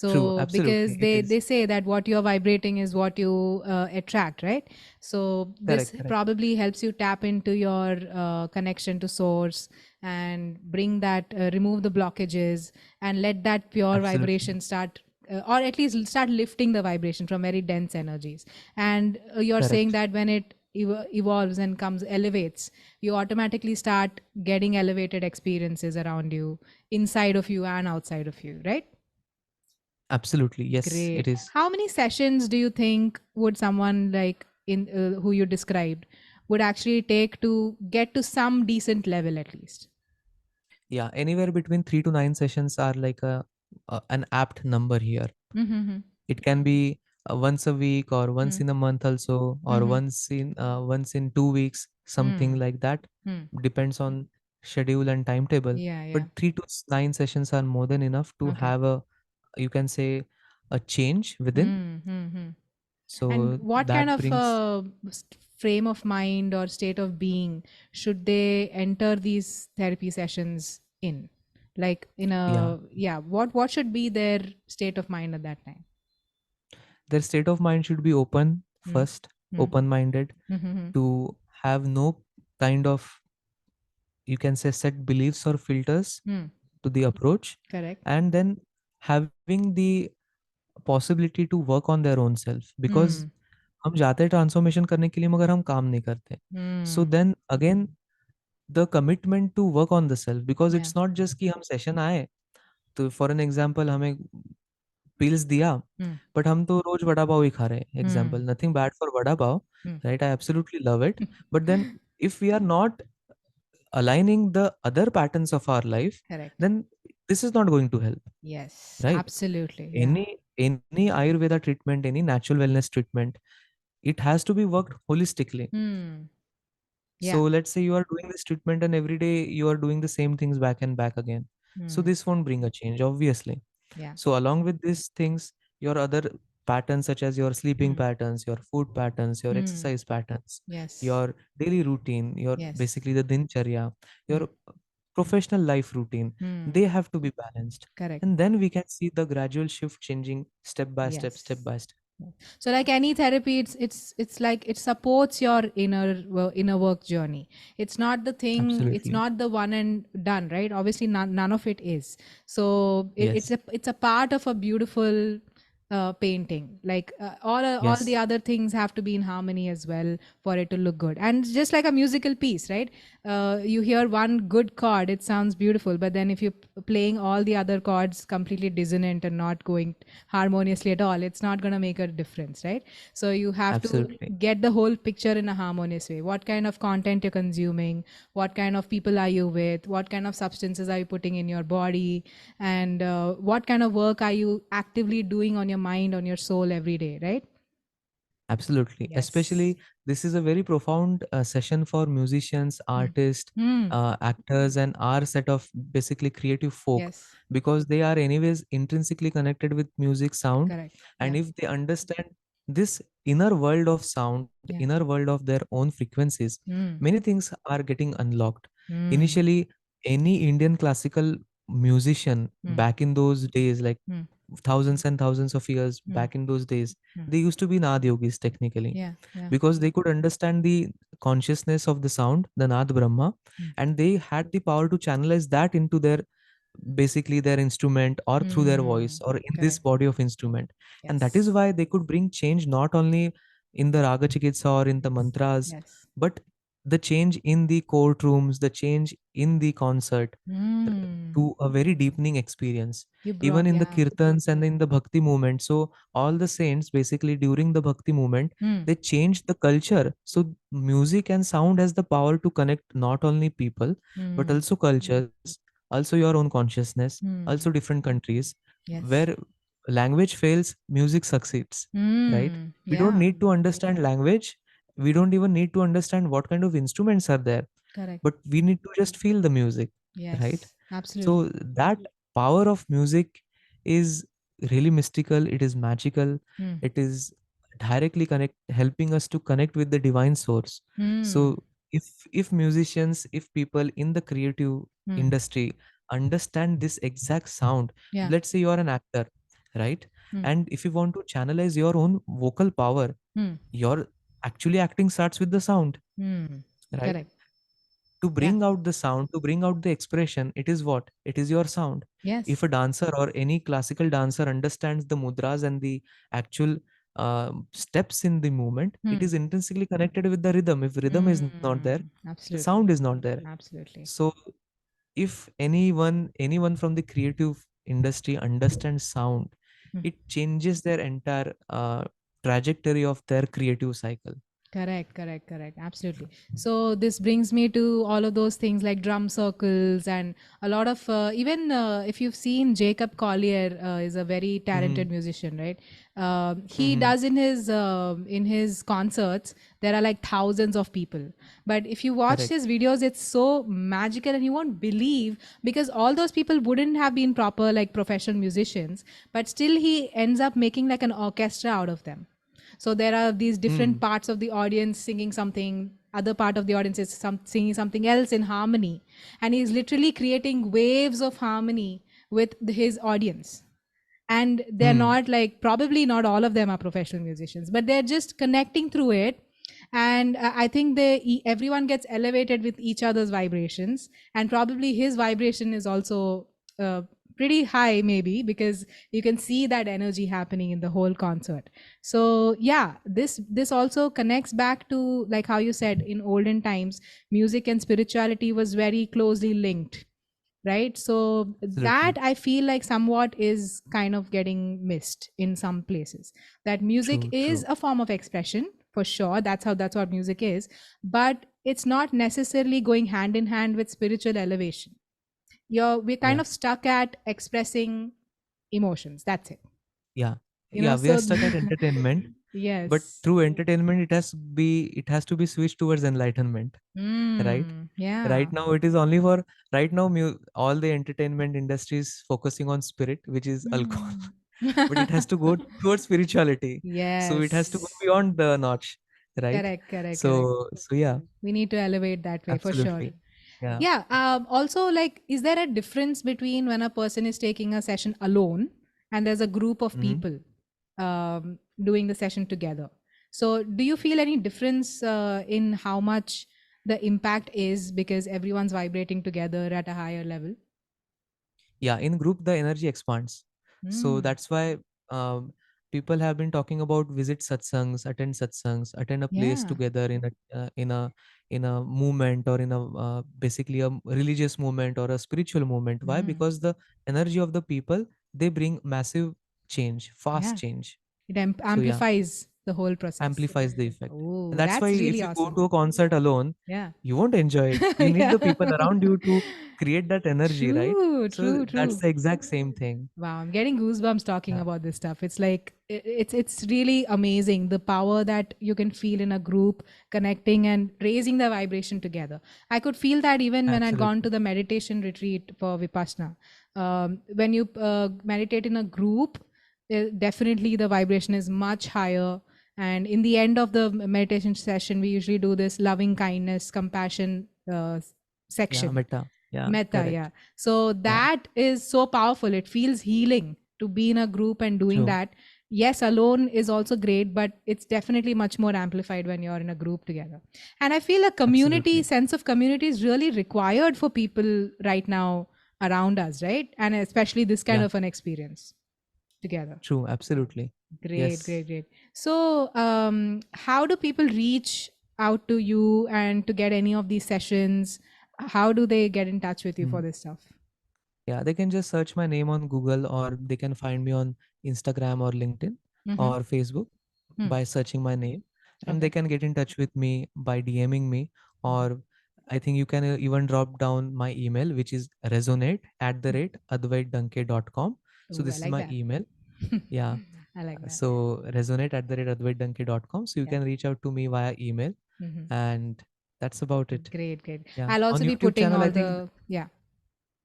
S2: True,
S1: So because
S2: absolutely. It
S1: they
S2: is.
S1: say that what you're vibrating is what you attract, right? So this
S2: Correct, correct.
S1: probably helps you tap into your connection to source and bring that remove the blockages and let that pure
S2: Absolutely.
S1: vibration start or at least start lifting the vibration from very dense energies. And you're saying
S2: Correct.
S1: that when it evolves and comes elevates, you automatically start getting elevated experiences around you, inside of you and outside of you, right?
S2: Absolutely. Yes, it
S1: Great.
S2: is.
S1: How many sessions do you think would someone like in who you described would actually take to get to some decent level at least?
S2: Yeah, anywhere between 3 to 9 sessions are like an apt number here.
S1: Mm-hmm.
S2: It can be once a week, or once in a month also, or
S1: Mm-hmm.
S2: once in 2 weeks, something
S1: Mm-hmm.
S2: like that. Depends on schedule and timetable.
S1: Yeah,
S2: But
S1: yeah.
S2: 3 to 9 sessions are more than enough to
S1: Okay.
S2: have a, you can say, a change within.
S1: Mm-hmm. And
S2: So
S1: what kind
S2: that
S1: of
S2: brings,
S1: frame of mind or state of being should they enter these therapy sessions in? Like in
S2: yeah,
S1: a yeah, what should be their state of mind at that time?
S2: their state of mind should be open
S1: Hmm.
S2: first,
S1: Hmm.
S2: open minded,
S1: Mm-hmm.
S2: to have no kind of, you can say, set beliefs or filters
S1: Hmm.
S2: to the approach,
S1: Correct.
S2: and then having the possibility to work on their own self, because
S1: Hmm.
S2: हम जाते हैं transformation करने के लिए मगर हम काम नहीं करते. So
S1: Hmm.
S2: Then again the commitment to work on the self, because
S1: Yeah.
S2: It's not just कि हम सेशन आए, तो फॉर एन एग्जांपल हमें पिल्स दिया,
S1: Hmm.
S2: बट हम तो रोज वड़ा पाव ही खा रहे हैं.
S1: Hmm.
S2: Example, nothing bad for vada pav,
S1: Hmm.
S2: Right? I absolutely love it. But then if we are not aligning the other patterns of our life,
S1: Correct.
S2: then this is not going to help,
S1: Yes.
S2: right?
S1: Absolutely. Yeah.
S2: Any ayurveda treatment, any natural wellness treatment, it has to be worked holistically.
S1: Hmm.
S2: So
S1: Yeah.
S2: let's say you are doing this treatment and every day you are doing the same things back and back again, so
S1: Hmm.
S2: this won't bring a change, obviously.
S1: Yeah.
S2: So along with these things, your other patterns, such as your sleeping
S1: Hmm.
S2: patterns, your food patterns, your
S1: Hmm.
S2: exercise patterns,
S1: Yes.
S2: your daily routine, your
S1: Yes.
S2: basically the dincharya,
S1: Hmm.
S2: your professional life routine,
S1: Hmm.
S2: they have to be balanced.
S1: Correct.
S2: And then we can see the gradual shift changing step by step,
S1: Yes.
S2: step by step.
S1: Yeah. So like any therapy, it's like it supports your inner work journey. It's not the thing. It's
S2: Absolutely.
S1: not the one and done, right? Obviously, none of it is. So it's
S2: Yes.
S1: a part of a beautiful painting. Like all the
S2: Yes,
S1: other things have to be in harmony as well for it to look good. And just like a musical piece, right? You hear one good chord, it sounds beautiful, but then if you're playing all the other chords completely dissonant and not going harmoniously at all, it's not going to make a difference, right? So you have to
S2: absolutely.
S1: get the whole picture in a harmonious way. What kind of content you're consuming, what kind of people are you with, what kind of substances are you putting in your body, and what kind of work are you actively doing on your mind, on your soul every day, right?
S2: Absolutely.
S1: Yes.
S2: Especially, this is a very profound session for musicians,
S1: Mm.
S2: artists,
S1: Mm.
S2: actors, and our set of basically creative folk,
S1: Yes.
S2: because they are, anyways, intrinsically connected with music sound.
S1: Correct.
S2: And
S1: Yeah.
S2: if they understand this inner world of sound,
S1: Yeah.
S2: inner world of their own frequencies,
S1: Mm.
S2: many things are getting unlocked.
S1: Mm.
S2: Initially, any Indian classical musician
S1: Mm.
S2: back in those days, like
S1: Mm.
S2: thousands and thousands of years
S1: Mm.
S2: back in those days,
S1: Mm.
S2: they used to be Nad yogis technically,
S1: Yeah. Yeah.
S2: because they could understand the consciousness of the sound, the Nad Brahma,
S1: Mm.
S2: and they had the power to channelize that into their, basically, their instrument, or through their voice,
S1: Mm.
S2: or in this
S1: Correct.
S2: body of instrument. And that is
S1: Yes.
S2: why they could bring change not only in the raga-chikitsa or in the mantras,
S1: Yes.
S2: but the change in the courtrooms, the change in the concert,
S1: Mm.
S2: to a very deepening experience,
S1: You
S2: even
S1: brought,
S2: in the
S1: yeah.
S2: kirtans and in the bhakti movement. So all the saints, basically, during the bhakti movement,
S1: Mm.
S2: they changed the culture. So music and sound has the power to connect not only people, but
S1: Mm.
S2: also cultures, also your own consciousness, also
S1: Mm.
S2: different countries,
S1: Yes.
S2: where language fails, music succeeds, right?
S1: Mm.
S2: We don't
S1: Yeah.
S2: need to understand language. We don't even need to understand what kind of instruments are there,
S1: Correct.
S2: but we need to just feel the music, right?
S1: Yes. Absolutely.
S2: So that power of music is really mystical, it is magical,
S1: Mm.
S2: it is directly connect helping us to connect with the divine source.
S1: Mm.
S2: So if musicians, if people in the creative
S1: Mm.
S2: industry understand this exact sound,
S1: Yeah.
S2: let's say you are an actor, right?
S1: Mm.
S2: And if you want to channelize your own vocal power,
S1: Mm.
S2: your actually acting starts with the sound,
S1: Mm.
S2: right?
S1: Correct.
S2: To
S1: Yeah.
S2: bring out the sound, to bring out the expression, it is what? It is your sound. If
S1: Yes.
S2: a dancer or any classical dancer understands the mudras and the actual steps in the movement, it
S1: Mm.
S2: is intrinsically connected with the rhythm. If rhythm is not there,
S1: Mm.
S2: the sound
S1: Absolutely.
S2: is not there.
S1: Absolutely.
S2: So if anyone from the creative industry understands sound,
S1: Mm.
S2: it changes their entire trajectory of their creative cycle.
S1: Correct, correct, correct. Absolutely. So this brings me to all of those things like drum circles and a lot of even if you've seen Jacob Collier is a very
S2: Hmm.
S1: talented musician, right? He
S2: Hmm.
S1: does in his concerts there are like thousands of people, but if you watch
S2: Correct.
S1: his videos, it's so magical and you won't believe because all those people wouldn't have been proper like professional musicians, but still he ends up making like an orchestra out of them. So there are these different
S2: Hmm.
S1: parts of the audience singing something, other part of the audience is singing something else in harmony, and he's literally creating waves of harmony with his audience. And they're
S2: Hmm.
S1: not like, probably not all of them are professional musicians, but they're just connecting through it. And I think everyone gets elevated with each other's vibrations, and probably his vibration is also uh, pretty high maybe because you can see that energy happening in the whole concert. So yeah, this also connects back to like how you said in olden times music and spirituality was very closely linked, right? So that
S2: Absolutely.
S1: I feel like somewhat is kind of getting missed in some places, that music
S2: True,
S1: is
S2: true.
S1: a form of expression for sure, that's what music is, but it's not necessarily going hand in hand with spiritual elevation. We're kind
S2: Yeah.
S1: of stuck at expressing emotions, that's it,
S2: Yeah.
S1: you know.
S2: Yeah, we are
S1: So
S2: stuck at entertainment, but
S1: yes.
S2: through entertainment it has to be switched towards enlightenment, right?
S1: Yeah.
S2: Right now it is only for, right now all the entertainment industry is focusing on spirit, which is alcohol.
S1: Mm.
S2: But it has to go towards spirituality. So it has to go
S1: Yes.
S2: beyond the notch, right?
S1: Correct, correct, correct.
S2: So yeah,
S1: We need to elevate that way for sure.
S2: absolutely. Yeah.
S1: Yeah. Also, like, is there a difference between when a person is taking a session alone and there's a group of
S2: Hmm.
S1: people doing the session together? So, do you feel any difference in how much the impact is because everyone's vibrating together at a higher level?
S2: Yeah, in group the energy expands. So
S1: Mm.
S2: that's why um, people have been talking about visit satsangs, attend a place
S1: Yeah.
S2: together in a movement, or in a basically a religious movement or a spiritual movement. Why?
S1: Mm.
S2: Because the energy of the people, they bring massive change, fast
S1: Yeah.
S2: change.
S1: It
S2: So yeah,
S1: amplifies the whole process.
S2: amplifies the effect. And
S1: Oh,
S2: that's why
S1: that's
S2: if
S1: really
S2: you go
S1: awesome.
S2: to a concert alone,
S1: Yeah.
S2: you won't enjoy it. You need the people
S1: Yeah.
S2: around you to create that energy, right?
S1: True,
S2: So
S1: true,
S2: that's
S1: true.
S2: the exact same thing.
S1: Wow, I'm getting goosebumps talking
S2: Yeah,
S1: about this stuff. It's like it's really amazing the power that you can feel in a group connecting and raising the vibration together. I could feel that even when I'd gone
S2: absolutely.
S1: to the meditation retreat for Vipassana. When you meditate in a group, definitely the vibration is much higher. And in the end of the meditation session, we usually do this loving kindness, compassion
S2: Yeah,
S1: section.
S2: meta. Yeah,
S1: Meta,
S2: correct.
S1: yeah. So
S2: Yeah,
S1: that is so powerful. It feels healing to be in a group and doing
S2: true.
S1: that. Yes, alone is also great, but it's definitely much more amplified when you're in a group together. And I feel a community,
S2: Absolutely.
S1: sense of community is really required for people right now around us, right? And especially this kind
S2: Yeah,
S1: of an experience together.
S2: true. Absolutely.
S1: Great,
S2: Yes.
S1: great, great. So, how do people reach out to you and to get any of these sessions? How do they get in touch with you for
S2: Mm.
S1: this stuff?
S2: Yeah, they can just search my name on Google, or they can find me on Instagram or LinkedIn
S1: Mm-hmm.
S2: or Facebook
S1: Hmm.
S2: by searching my name. And they
S1: Okay.
S2: can get in touch with me by DMing me,
S1: Mhm.
S2: or I think you can even drop down my email, which is resonate at the
S1: Mm.
S2: rate advaitdanke.com. So
S1: Ooh, I
S2: this is
S1: like
S2: my
S1: that.
S2: email. Yeah.
S1: I like that.
S2: So resonate at the rate advaitdanke.com. So you
S1: Yeah.
S2: can reach out to me via email,
S1: Hmm.
S2: and that's about it.
S1: Great, great.
S2: Yeah.
S1: I'll
S2: On
S1: also be
S2: YouTube
S1: putting
S2: channel, I
S1: all
S2: think,
S1: the, yeah.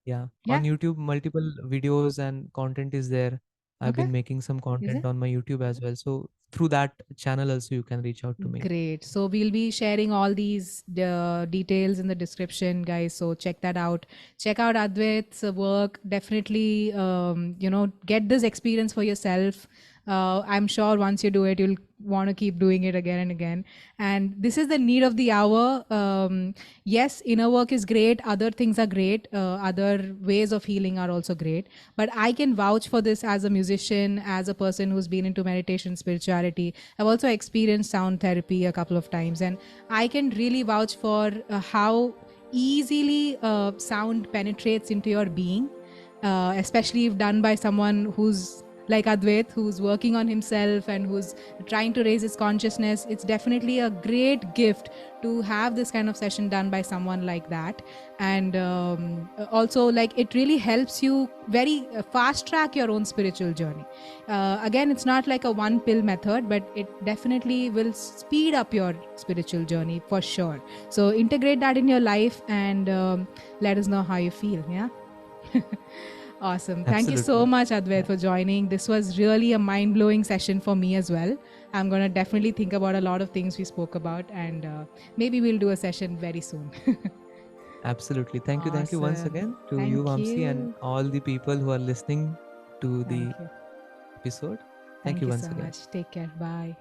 S2: yeah,
S1: Yeah.
S2: on YouTube, multiple videos and content is there. I've
S1: Okay.
S2: been making some
S1: Is
S2: content
S1: it?
S2: on my YouTube as well. So through that channel also you can reach out to me.
S1: Great. So we'll be sharing all these details in the description, guys. So check that out. Check out Advait's work. Definitely, get this experience for yourself. I'm sure once you do it, you'll want to keep doing it again and again. And this is the need of the hour. Yes, inner work is great. Other things are great. Other ways of healing are also great. But I can vouch for this as a musician, as a person who's been into meditation, spirituality. I've also experienced sound therapy a couple of times, and I can really vouch for how easily sound penetrates into your being, especially if done by someone who's like Advait, who's working on himself and who's trying to raise his consciousness. It's definitely a great gift to have this kind of session done by someone like that. And also, like, it really helps you very fast track your own spiritual journey. Again, it's not like a one pill method, but it definitely will speed up your spiritual journey for sure. So integrate that in your life, and let us know how you feel. Yeah. Awesome. Thank you so
S2: Absolutely.
S1: much, Advait,
S2: Yeah,
S1: for joining. This was really a mind blowing session for me as well. I'm going to definitely think about a lot of things we spoke about, and maybe we'll do a session very soon.
S2: absolutely. Thank you. Thank you once
S1: Awesome.
S2: again to you,
S1: Thank
S2: Vamsi, and
S1: you.
S2: all the people who are listening to
S1: Thank
S2: the
S1: you.
S2: episode. Thank
S1: Thank
S2: you
S1: you
S2: once
S1: so
S2: again.
S1: much. Take care. Bye.